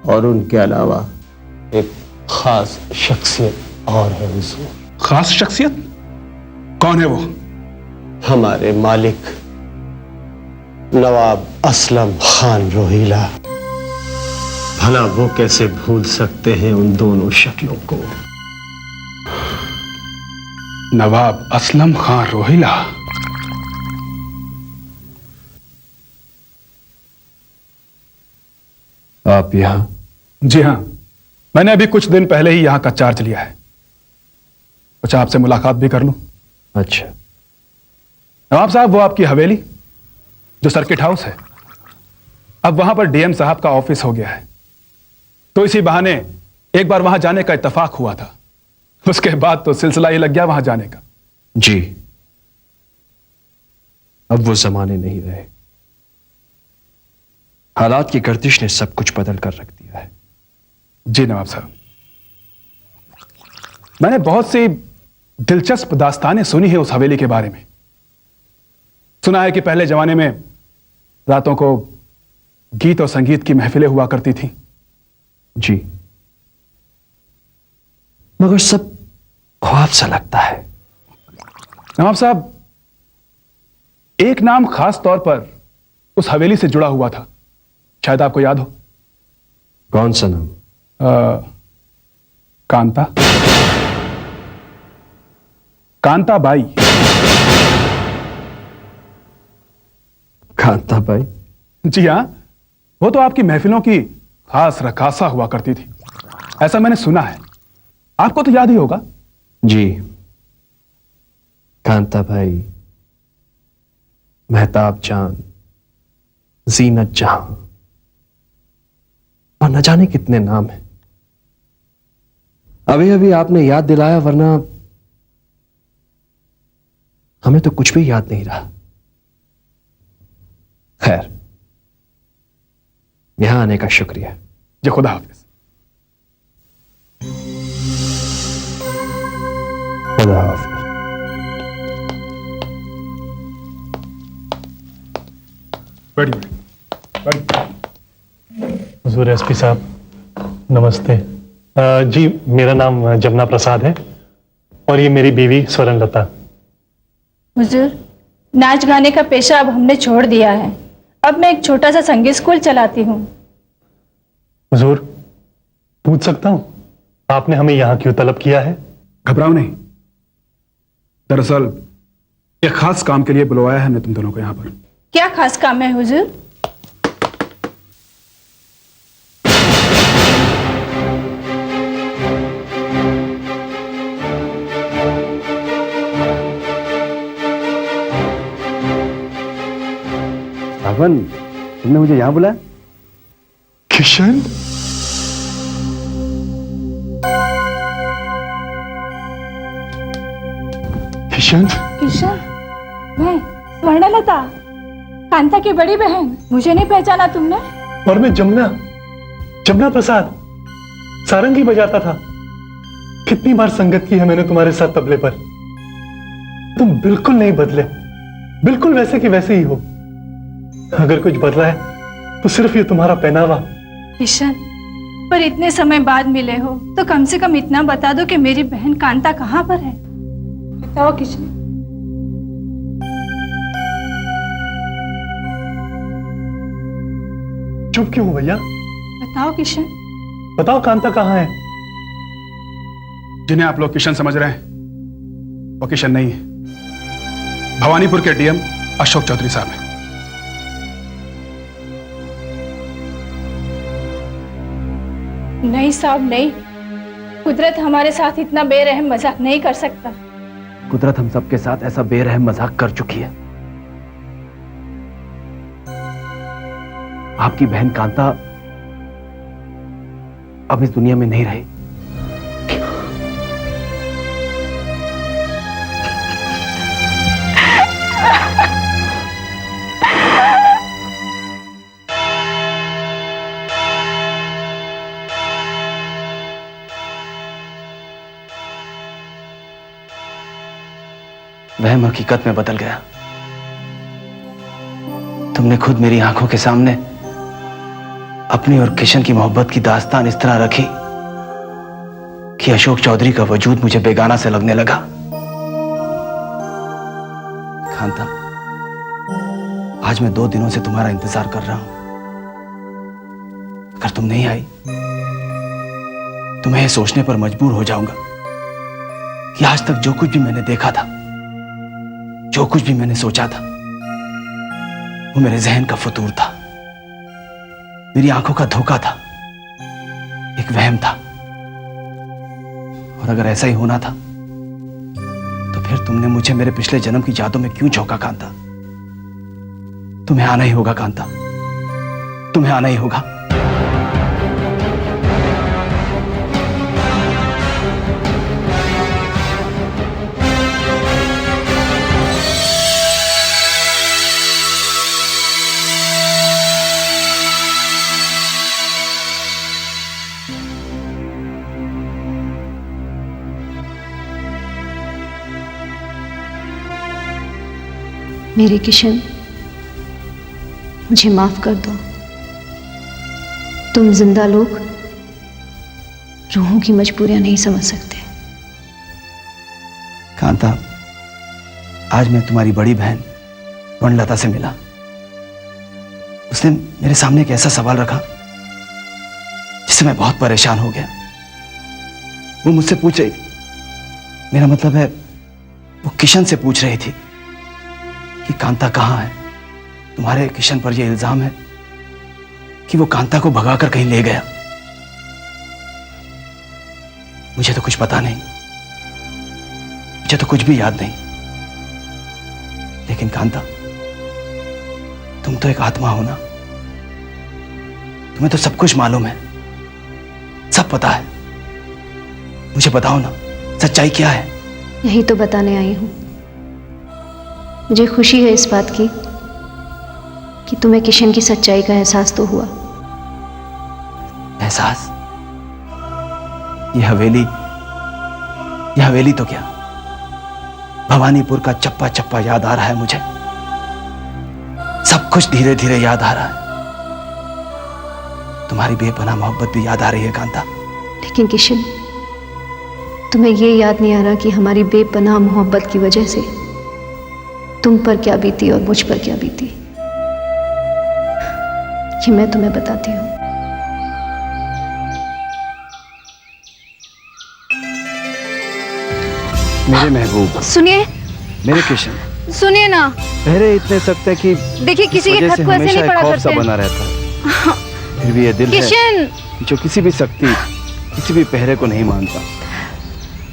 और उनके अलावा एक खास शख्सियत और है हुजूर। खास शख्सियत? कौन है वो? हमारे मालिक नवाब असलम खान रोहिला। भला वो कैसे भूल सकते हैं उन दोनों शक्लों को? नवाब असलम खान रोहिला। आप यहां? जी हां, मैंने अभी कुछ दिन पहले ही यहां का चार्ज लिया है। कुछ आपसे मुलाकात भी कर लूं? अच्छा। नवाब साहब, वो आपकी हवेली जो सर्किट हाउस है, अब वहां पर डीएम साहब का ऑफिस हो गया है। तो इसी बहाने एक बार वहां जाने का इत्तेफाक हुआ था। उसके बाद तो सिलसिला ही लग गया वहां जाने का। जी, अब वो जमाने नहीं रहे। हालात की गर्दिश ने सब कुछ बदल कर रख दिया है। जी नवाब साहब, मैंने बहुत सी दिलचस्प दास्तानें सुनी है उस हवेली के बारे में। सुना है कि पहले जमाने में रातों को गीत और संगीत की महफिलें हुआ करती थी। जी, मगर सब ख्वाब सा लगता है। नवाब साहब, एक नाम खास तौर पर उस हवेली से जुड़ा हुआ था, शायद आपको याद हो। कौन सा नाम? कांता। कांता बाई। कांता बाई? जी हां, वो तो आपकी महफिलों की खास रकासा हुआ करती थी, ऐसा मैंने सुना है। आपको तो याद ही होगा। जी, कांता भाई, मेहताब जान, जीनत जहां और न जाने कितने नाम हैं। अभी अभी आपने याद दिलाया, वरना हमें तो कुछ भी याद नहीं रहा। खैर, यहां आने का शुक्रिया। जी, खुदा हाफिज। खुदा हाफिज। हुजूर एसपी साहब, नमस्ते। जी, मेरा नाम जमुना प्रसाद है और ये मेरी बीवी स्वर्णलता। हुजूर, नाच गाने का पेशा अब हमने छोड़ दिया है। अब मैं एक छोटा सा संगीत स्कूल चलाती हूँ। हुजूर, पूछ सकता हूँ आपने हमें यहाँ क्यों तलब किया है? घबराओ नहीं, दरअसल एक खास काम के लिए बुलवाया है हमने तुम दोनों को यहाँ पर। क्या खास काम है हुजूर? राघवन, तुमने मुझे यहाँ बुलाया? किशन, किशन, किशन, मैं स्वर्णलता, कांता की बड़ी बहन। मुझे नहीं पहचाना तुमने? और मैं जमुना, जमुना प्रसाद, सारंगी बजाता था। कितनी बार संगत की है मैंने तुम्हारे साथ तबले पर। तुम बिल्कुल नहीं बदले, बिल्कुल वैसे की वैसे ही हो। अगर कुछ बदला है तो सिर्फ ये तुम्हारा पहनावा। किशन, पर इतने समय बाद मिले हो तो कम से कम इतना बता दो कि मेरी बहन कांता कहाँ पर है। बताओ किशन। चुप क्यों हो भैया? बताओ किशन। बताओ कांता कहाँ है? जिन्हें आप लोग किशन समझ रहे हैं वो किशन नहीं है। भवानीपुर के डीएम अशोक चौधरी साहब हैं। नहीं साहब नहीं, कुदरत हमारे साथ इतना बेरहम मजाक नहीं कर सकता। कुदरत हम सबके साथ ऐसा बेरहम मजाक कर चुकी है। आपकी बहन कांता अब इस दुनिया में नहीं रही। वहम हकीकत में बदल गया। तुमने खुद मेरी आंखों के सामने अपनी और किशन की मोहब्बत की दास्तान इस तरह रखी कि अशोक चौधरी का वजूद मुझे बेगाना से लगने लगा। कांता, आज मैं 2 दिनों से तुम्हारा इंतजार कर रहा हूं। अगर तुम नहीं आई तो मैं यह सोचने पर मजबूर हो जाऊंगा कि आज तक जो कुछ भी मैंने देखा था, जो कुछ भी मैंने सोचा था, वो मेरे जहन का फतूर था, मेरी आंखों का धोखा था, एक वहम था। और अगर ऐसा ही होना था तो फिर तुमने मुझे मेरे पिछले जन्म की यादों में क्यों झोंका कांता? तुम्हें आना ही होगा कांता, तुम्हें आना ही होगा। मेरे किशन, मुझे माफ कर दो। तुम जिंदा लोग रूहों की मजबूरियां नहीं समझ सकते। कांता, आज मैं तुम्हारी बड़ी बहन स्वर्णलता से मिला। उसने मेरे सामने एक ऐसा सवाल रखा जिससे मैं बहुत परेशान हो गया। वो मुझसे पूछ रही थी, मेरा मतलब है वो किशन से पूछ रही थी कि कांता कहाँ है। तुम्हारे किशन पर यह इल्जाम है कि वो कांता को भगाकर कहीं ले गया। मुझे तो कुछ पता नहीं, मुझे तो कुछ भी याद नहीं। लेकिन कांता, तुम तो एक आत्मा हो ना, तुम्हें तो सब कुछ मालूम है, सब पता है। मुझे बताओ ना, सच्चाई क्या है? यही तो बताने आई हूं। मुझे खुशी है इस बात की कि तुम्हें किशन की सच्चाई का एहसास तो हुआ। एहसास? ये हवेली तो क्या, भवानीपुर का चप्पा चप्पा याद आ रहा है मुझे। सब कुछ धीरे धीरे याद आ रहा है। तुम्हारी बेपनाह मोहब्बत भी याद आ रही है कांता। लेकिन किशन, तुम्हें ये याद नहीं आ रहा कि हमारी बेपनाह मोहब्बत की वजह से तुम पर क्या बीती और मुझ पर क्या बीती। ये मैं तुम्हें बताती हूँ। मेरे महबूब, सुनिए, मेरे किशन, सुनिए ना, पहरे इतने सख्त है कि देखिए किसी के वजह खत से को ऐसे हमेशा नहीं एक पढ़ा खौफ सा करते बना हैं। रहता है। फिर भी ये दिल है किशन, जो किसी भी सख्ती, किसी भी पहरे को नहीं मानता।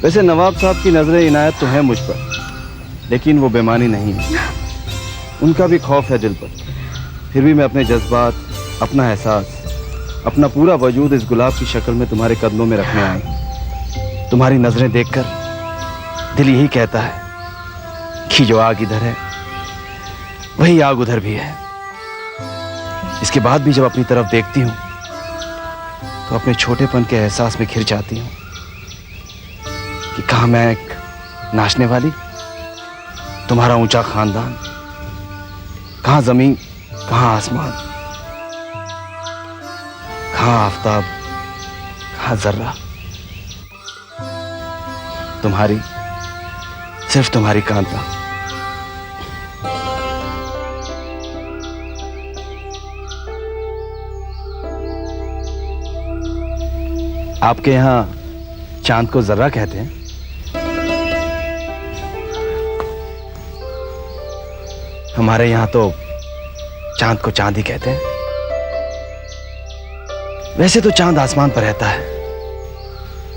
वैसे नवाब साहब की नजरें इनायत तो है मुझ पर, लेकिन वो बेमानी नहीं है। उनका भी खौफ है दिल पर। फिर भी मैं अपने जज्बात, अपना एहसास, अपना पूरा वजूद इस गुलाब की शक्ल में तुम्हारे कदमों में रखने आए। तुम्हारी नजरें देखकर दिल यही कहता है कि जो आग इधर है वही आग उधर भी है। इसके बाद भी जब अपनी तरफ देखती हूं तो अपने छोटेपन के एहसास में घिर जाती हूं कि कहां मैं एक नाचने वाली, तुम्हारा ऊंचा खानदान, कहां जमीन, कहां आसमान, कहां आफताब, कहां जर्रा। तुम्हारी, सिर्फ तुम्हारी कांता। आपके यहां चांद को जर्रा कहते हैं? हमारे यहां तो चांद को चांद ही कहते हैं। वैसे तो चांद आसमान पर रहता है,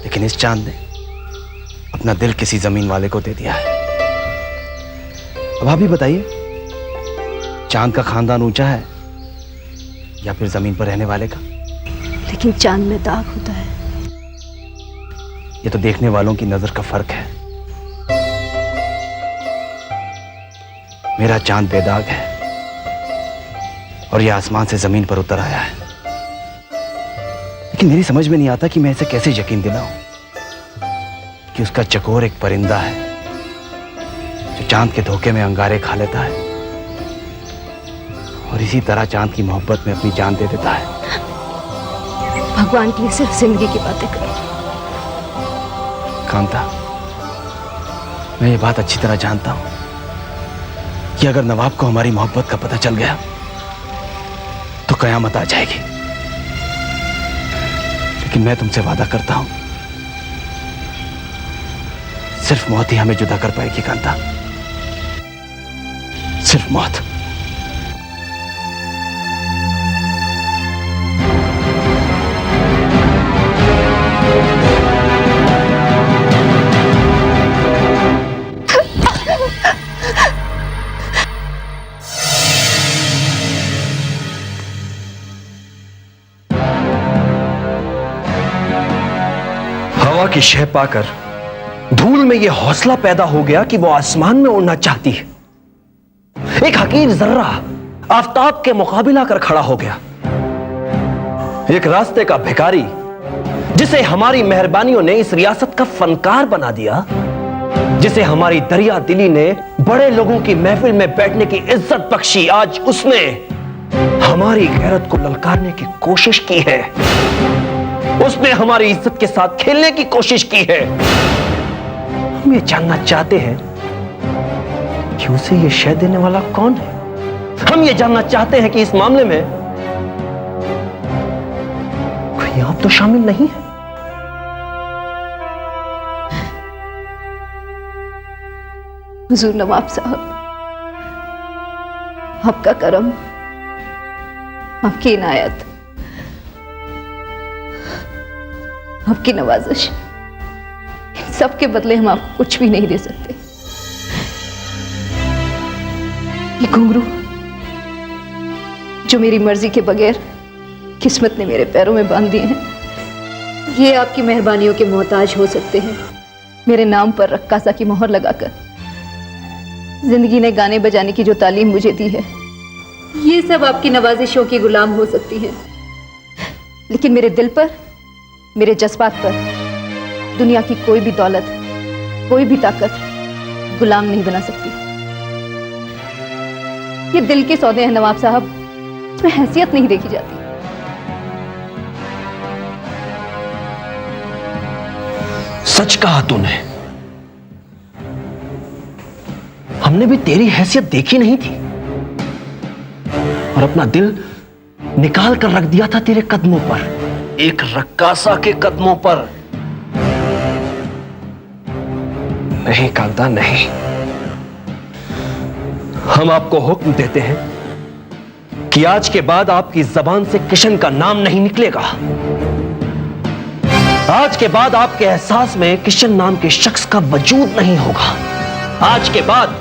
लेकिन इस चांद ने अपना दिल किसी जमीन वाले को दे दिया है। अब आप ही बताइए, चांद का खानदान ऊंचा है या फिर जमीन पर रहने वाले का? लेकिन चांद में दाग होता है। ये तो देखने वालों की नजर का फर्क है। मेरा चांद बेदाग है और यह आसमान से जमीन पर उतर आया है। लेकिन मेरी समझ में नहीं आता कि मैं इसे कैसे यकीन दिलाऊं कि उसका चकोर एक परिंदा है जो चांद के धोखे में अंगारे खा लेता है और इसी तरह चांद की मोहब्बत में अपनी जान दे देता है। भगवान की सिर्फ जिंदगी की बातें करो। कांता, मैं ये बात अच्छी तरह जानता हूं कि अगर नवाब को हमारी मोहब्बत का पता चल गया तो कयामत आ जाएगी। लेकिन मैं तुमसे वादा करता हूं, सिर्फ मौत ही हमें जुदा कर पाएगी कांता, सिर्फ मौत। हवा की शह पाकर धूल में यह हौसला पैदा हो गया कि वो आसमान में उड़ना चाहती है। एक हकीर जर्रा आफताब के मुकाबिला कर खड़ा हो गया। एक रास्ते का भिखारी जिसे हमारी मेहरबानियों ने इस रियासत का फनकार बना दिया, जिसे हमारी दरिया दिली ने बड़े लोगों की महफिल में बैठने की इज्जत बख्शी, आज उसने हमारी गैरत को ललकारने की कोशिश की है। उसने हमारी इज्जत के साथ खेलने की कोशिश की है। हम ये जानना चाहते हैं कि उसे ये शय देने वाला कौन है। हम ये जानना चाहते हैं कि इस मामले में कोई आप तो शामिल नहीं है। हुजूर नवाब साहब, आपका करम, आपकी इनायत, आपकी नवाजिश, इन सब के बदले हम आपको कुछ भी नहीं दे सकते। ये घुंघरू जो मेरी मर्जी के बगैर किस्मत ने मेरे पैरों में बांध दिए हैं, ये आपकी मेहरबानियों के मोहताज हो सकते हैं। मेरे नाम पर रक्कासा की मोहर लगाकर जिंदगी ने गाने बजाने की जो तालीम मुझे दी है, ये सब आपकी नवाजिशों की गुलाम हो सकती है। लेकिन मेरे दिल पर, मेरे जज्बात पर दुनिया की कोई भी दौलत, कोई भी ताकत गुलाम नहीं बना सकती। ये दिल के सौदे हैं नवाब साहब, इसमें हैसियत नहीं देखी जाती। सच कहा तूने। हमने भी तेरी हैसियत देखी नहीं थी और अपना दिल निकाल कर रख दिया था तेरे कदमों पर, एक रक्कासा के कदमों पर। नहीं कांता, नहीं, हम आपको हुक्म देते हैं कि आज के बाद आपकी जबान से किशन का नाम नहीं निकलेगा। आज के बाद आपके एहसास में किशन नाम के शख्स का वजूद नहीं होगा। आज के बाद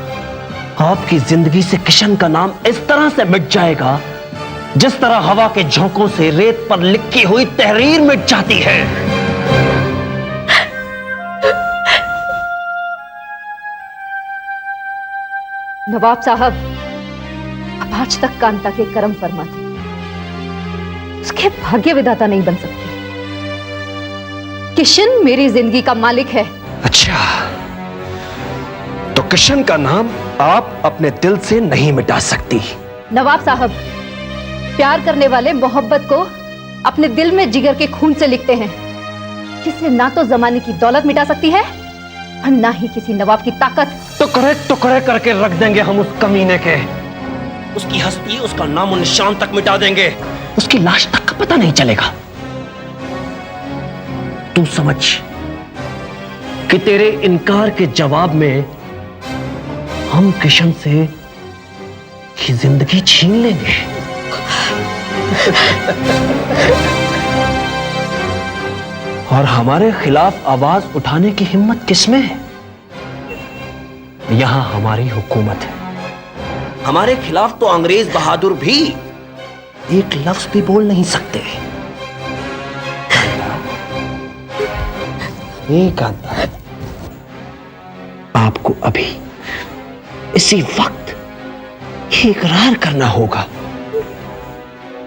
आपकी जिंदगी से किशन का नाम इस तरह से मिट जाएगा जिस तरह हवा के झोंकों से रेत पर लिखी हुई तहरीर मिट जाती है। नवाब साहब, आप आज तक कांता के कर्म फरमा थे, उसके भाग्य विधाता नहीं बन सकते। किशन मेरी जिंदगी का मालिक है। अच्छा, तो किशन का नाम आप अपने दिल से नहीं मिटा सकती। नवाब साहब, प्यार करने वाले मोहब्बत को अपने दिल में जिगर के खून से लिखते हैं, जिससे ना तो जमाने की दौलत मिटा सकती है और ना ही किसी नवाब की ताकत। टुकड़े टुकड़े करके रख देंगे हम उस कमीने के। उसकी हस्ती, उसका नाम और निशान तक मिटा देंगे, उसकी लाश तक का पता नहीं चलेगा। तू समझ कि तेरे इनकार के जवाब में हम किशन से ये जिंदगी छीन लेंगे। और हमारे खिलाफ आवाज उठाने की हिम्मत किसमें है? यहां हमारी हुकूमत है। हमारे खिलाफ तो अंग्रेज बहादुर भी एक लफ्ज भी बोल नहीं सकते। कांता, आपको अभी इसी वक्त ये इकरार करना होगा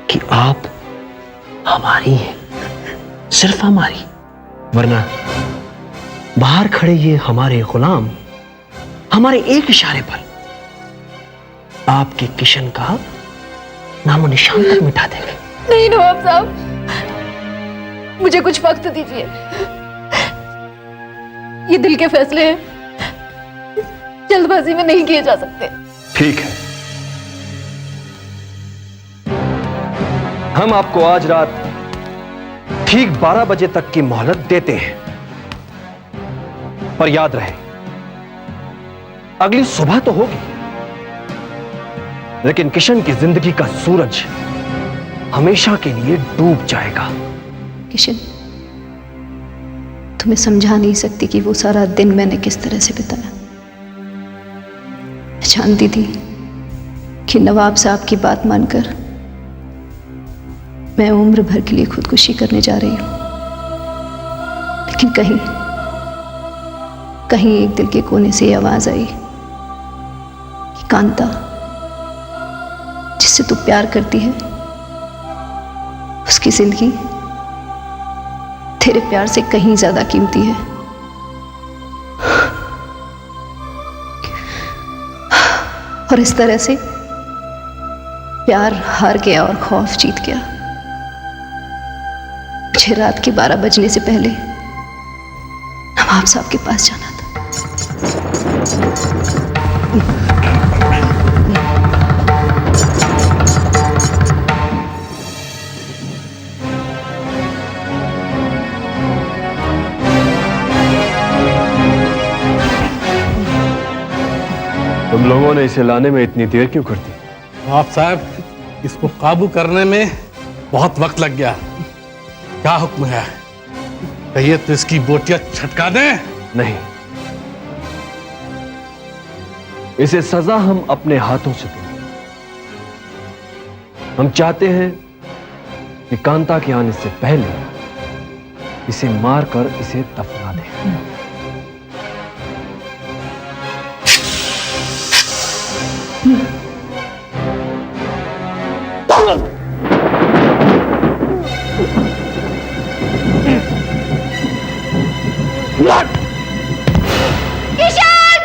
कि आप हमारी हैं, सिर्फ हमारी। वरना बाहर खड़े ये हमारे गुलाम हमारे एक इशारे पर आपके किशन का नामो निशान तक मिटा देंगे। नहीं नवाब साहब, मुझे कुछ वक्त दीजिए। ये दिल के फैसले हैं, जल्दबाजी में नहीं किए जा सकते। ठीक है, हम आपको आज रात ठीक 12 बजे तक की मोहलत देते हैं। पर याद रहे, अगली सुबह तो होगी, लेकिन किशन की जिंदगी का सूरज हमेशा के लिए डूब जाएगा। किशन, तुम्हें समझा नहीं सकती कि वो सारा दिन मैंने किस तरह से बिताया। मैं जानती थी कि नवाब साहब की बात मानकर मैं उम्र भर के लिए खुदकुशी करने जा रही हूं, लेकिन कहीं एक दिल के कोने से आवाज आई कि कांता, जिससे तू प्यार करती है, उसकी जिंदगी तेरे प्यार से कहीं ज्यादा कीमती है। और इस तरह से प्यार हार गया और खौफ जीत गया। मुझे रात के 12 बजने से पहले नवाब साहब के पास जाना था। तुम लोगों ने इसे लाने में इतनी देर क्यों कर दी? नवाब साहब, इसको काबू करने में बहुत वक्त लग गया। क्या हुक्म है? कहिए तो इसकी बोटियां छटका दें। नहीं, इसे सजा हम अपने हाथों से देंगे। हम चाहते हैं कि कांता के आने से पहले इसे मारकर इसे दफना दें। किशन!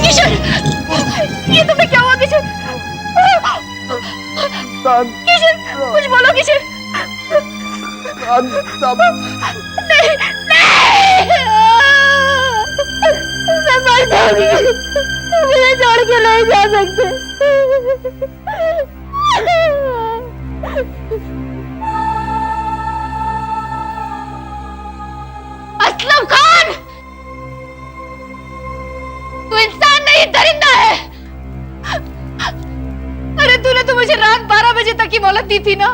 किशन! ये तुम्हें क्या हुआ किशन? किशन, कुछ बोलो किशन। नहीं, नहीं! मैं मर जाऊंगी। मुझे छोड़ के नहीं जा सकते। असलम खान, मुझे रात 12 बजे तक की मोहलत दी थी ना।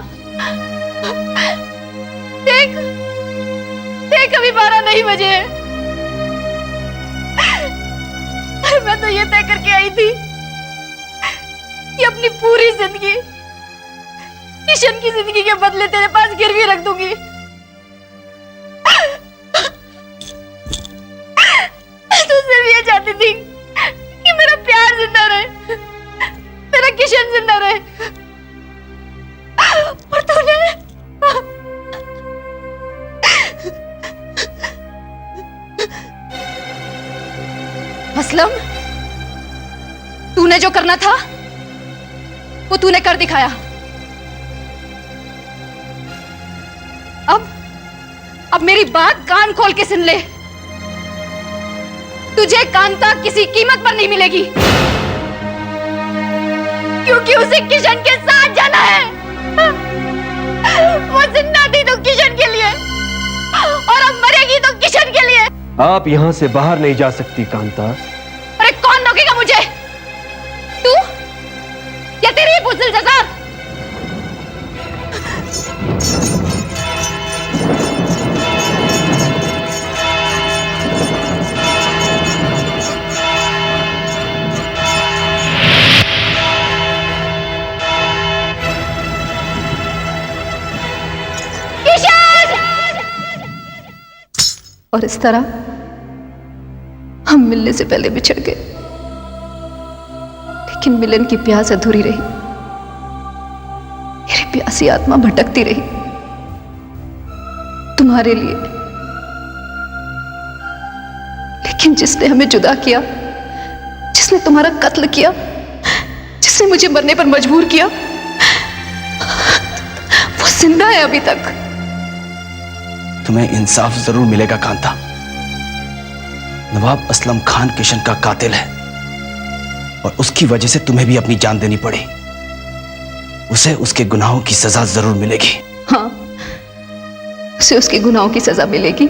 देख देख अभी 12 नहीं बजे हैं। मैं तो ये तय करके आई थी कि अपनी पूरी जिंदगी किशन की जिंदगी के बदले तेरे पास गिरवी रख दूंगी। तुझसे भी ये चाहती थी कि मेरा प्यार जिंदा रहे, मेरा किशन जिंदा रहे, और तूने असलम, तूने जो करना था वो तूने कर दिखाया। अब मेरी बात कान खोल के सुन ले। तुझे कांता किसी कीमत पर नहीं मिलेगी, क्योंकि उसे किशन के साथ जाना है। वो जिंदा थी तो किशन के लिए, और अब मरेगी तो किशन के लिए। आप यहां से बाहर नहीं जा सकती कांता। अरे कौन रोकेगा मुझे? तू या तेरी बुज़दिल जज़ा? और इस तरह हम मिलने से पहले बिछड़ गए, लेकिन मिलन की प्यास अधूरी रही। मेरी प्यासी आत्मा भटकती रही तुम्हारे लिए। लेकिन जिसने हमें जुदा किया, जिसने तुम्हारा कत्ल किया, जिसने मुझे मरने पर मजबूर किया, वो जिंदा है अभी तक। तुम्हें इंसाफ जरूर मिलेगा कांता। नवाब असलम खान किशन का कातिल है, और उसकी वजह से तुम्हें भी अपनी जान देनी पड़ी। उसे उसके गुनाहों की सजा जरूर मिलेगी। हाँ, उसे उसके गुनाहों की सजा मिलेगी,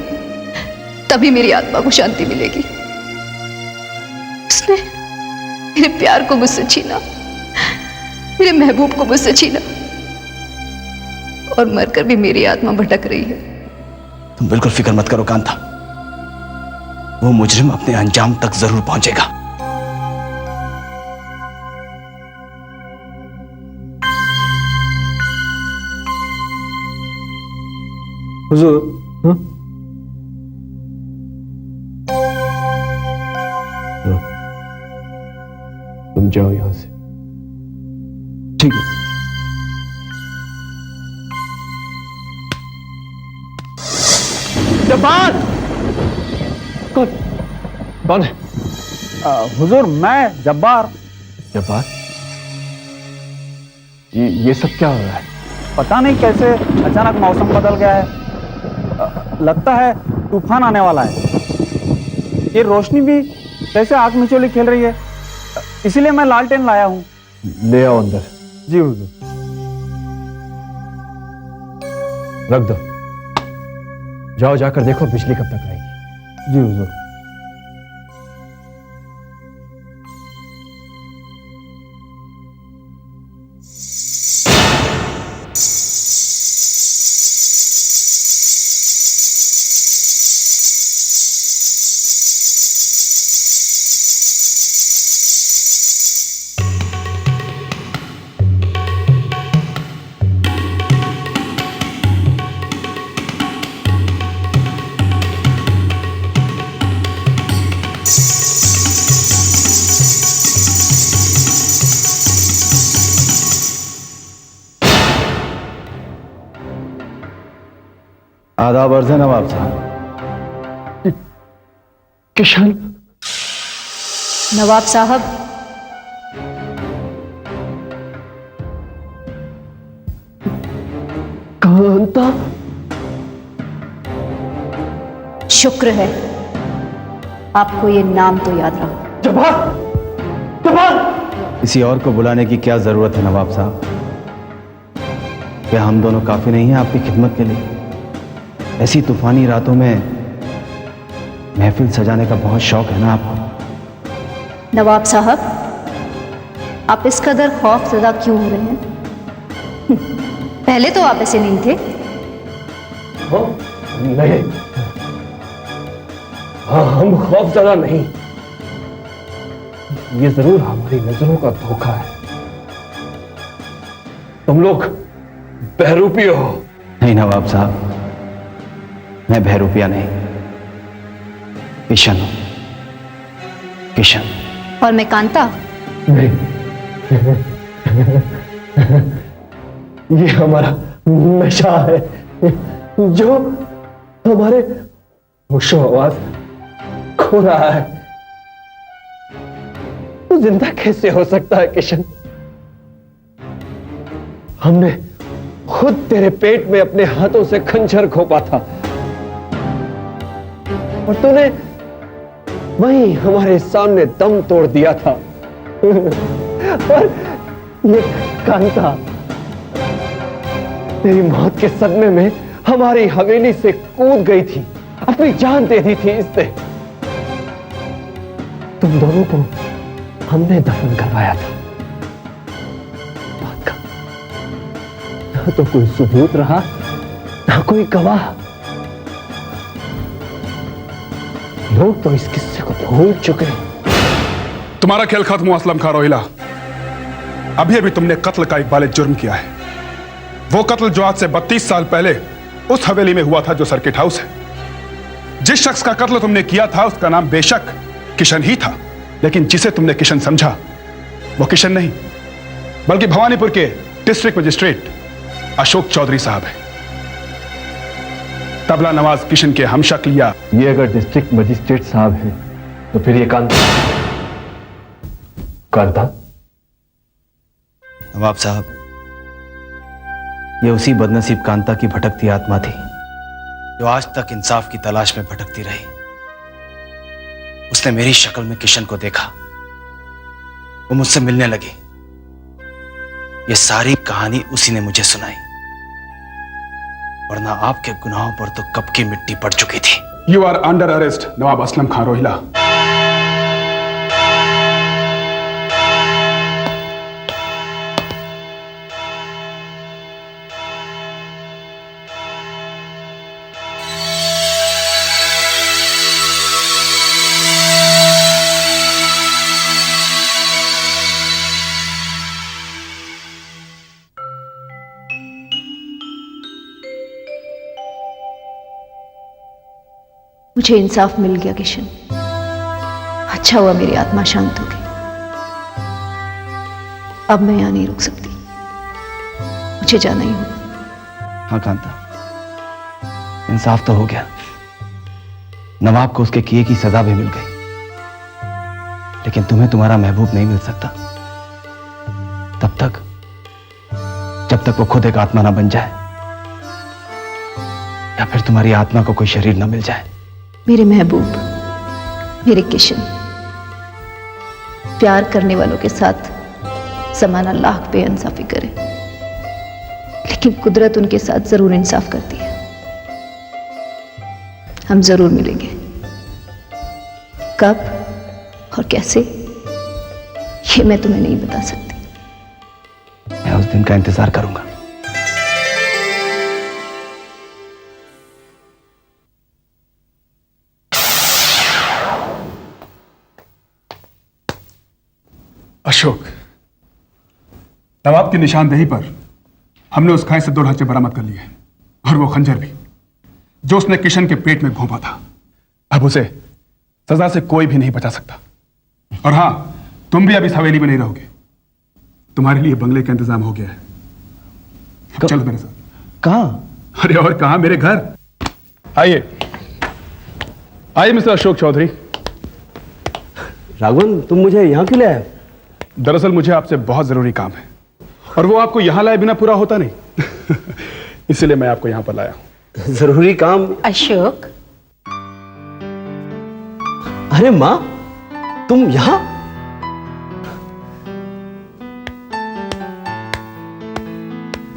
तभी मेरी आत्मा को शांति मिलेगी। उसने मेरे प्यार को मुझसे छीना, मेरे महबूब को मुझसे छीना, और मरकर भी मेरी आत्मा भटक रही है। तुम बिल्कुल फिक्र मत करो कांता, वो मुजरिम अपने अंजाम तक जरूर पहुंचेगा। हुजूर, तुम जाओ यहां से। ठीक है। जब्बार! कौन है? हुजूर, मैं जब्बार। जब्बार, ये सब क्या हो रहा है? पता नहीं कैसे अचानक मौसम बदल गया है। लगता है तूफान आने वाला है। ये रोशनी भी कैसे आंख मिचोली खेल रही है, इसीलिए मैं लालटेन लाया हूँ। ले आओ अंदर। जी हुजूर। रख दो। जाओ, जाकर देखो बिजली कब तक आएगी। जी हुजूर। आदाब अर्ज़ है नवाब साहब। किशन। नवाब साहब, कांता। शुक्र है आपको ये नाम तो याद रहा। जब्बार! जब्बार! किसी और को बुलाने की क्या जरूरत है नवाब साहब? क्या हम दोनों काफी नहीं हैं आपकी खिदमत के लिए? ऐसी तूफानी रातों में महफिल सजाने का बहुत शौक है ना आपको? नवाब साहब, आप इस कदर खौफज़दा क्यों हो रहे हैं? पहले तो आप ऐसे नहीं थे। हाँ, नहीं, हाँ, हम खौफजदा नहीं। ये जरूर हमारी नजरों का धोखा है। तुम लोग बहरूपी हो। नहीं नवाब साहब, मैं बहरूपिया नहीं, किशन हूं, किशन। और मैं कांता। नहीं, ये हमारा नशा है जो हमारे होशो आवाज खो रहा है। तू जिंदा कैसे हो सकता है किशन? हमने खुद तेरे पेट में अपने हाथों से खंजर घोंपा था और तूने वहीं हमारे सामने दम तोड़ दिया था। और ये कांता तेरी मौत के सदमे में हमारी हवेली से कूद गई थी, अपनी जान दे दी थी इससे। तुम दोनों को हमने दफन करवाया था। बात का ना तो कोई सबूत रहा, ना कोई गवाह। लोग तो इस किस्से को भूल चुके। तुम्हारा खेल खत्म हुआ असलम खान रोहिला। अभी अभी तुमने कत्ल का एक बालिग जुर्म किया है। वो कत्ल जो आज से 32 साल पहले उस हवेली में हुआ था जो सर्किट हाउस है। जिस शख्स का कत्ल तुमने किया था उसका नाम बेशक किशन ही था, लेकिन जिसे तुमने किशन समझा वो किशन नहीं बल्कि भवानीपुर के डिस्ट्रिक्ट मजिस्ट्रेट अशोक चौधरी साहब है। तबला नवाज किशन के हमशक्लिया। ये अगर डिस्ट्रिक्ट मजिस्ट्रेट साहब हैं तो फिर ये कांता नवाब साहब, ये उसी बदनसीब कांता की भटकती आत्मा थी जो आज तक इंसाफ की तलाश में भटकती रही। उसने मेरी शक्ल में किशन को देखा, वो मुझसे मिलने लगी। ये सारी कहानी उसी ने मुझे सुनाई, वरना आपके गुनाहों पर तो कब की मिट्टी पड़ चुकी थी। यू आर अंडर अरेस्ट नवाब असलम खान रोहिला। मुझे इंसाफ मिल गया किशन। अच्छा हुआ मेरी आत्मा शांत हो गई। अब मैं यहां नहीं रुक सकती, मुझे जाना ही होगा। हाँ कांता, इंसाफ तो हो गया। नवाब को उसके किए की सजा भी मिल गई, लेकिन तुम्हें तुम्हारा महबूब नहीं मिल सकता तब तक जब तक वो खुद एक आत्मा ना बन जाए या फिर तुम्हारी आत्मा को कोई शरीर ना मिल जाए। मेरे महबूब, मेरे किशन, प्यार करने वालों के साथ ज़माना लाख बेइंसाफी करे, लेकिन कुदरत उनके साथ जरूर इंसाफ करती है। हम जरूर मिलेंगे। कब और कैसे ये मैं तुम्हें नहीं बता सकती। मैं उस दिन का इंतजार करूंगा। अशोक, नवाब की निशानदेही पर हमने उस खाई से 2 ढांचे बरामद कर लिए और वो खंजर भी जो उसने किशन के पेट में घोंपा था। अब उसे सजा से कोई भी नहीं बचा सकता। और हां, तुम भी अब इस हवेली में नहीं रहोगे। तुम्हारे लिए बंगले का इंतजाम हो गया है। चलो मेरे साथ। कहां? अरे और कहां, मेरे घर। आइए आइए मिस्टर अशोक चौधरी। राघवन, तुम मुझे यहां क्यों ले आए? दरअसल मुझे आपसे बहुत जरूरी काम है और वो आपको यहां लाए बिना पूरा होता नहीं। इसलिए मैं आपको यहां पर लाया हूं। जरूरी काम? अशोक, अरे माँ, तुम यहां?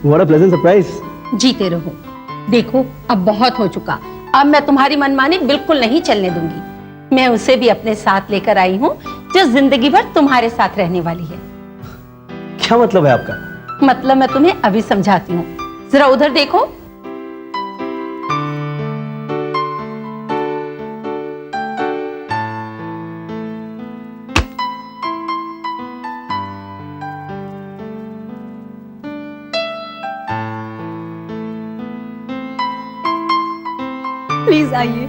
What a pleasant surprise. जीते रहो। देखो, अब बहुत हो चुका। अब मैं तुम्हारी मनमानी बिल्कुल नहीं चलने दूंगी। मैं उसे भी अपने साथ लेकर आई हूँ जो जिंदगी भर तुम्हारे साथ रहने वाली है। क्या मतलब है आपका? मतलब मैं तुम्हें अभी समझाती हूँ, जरा उधर देखो। प्लीज आइए।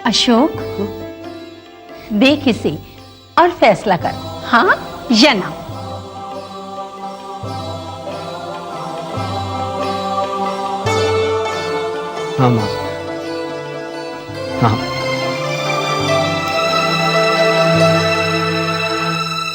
अशोक, देख इसे और फैसला कर, हाँ या ना। हाँ माँ, हाँ।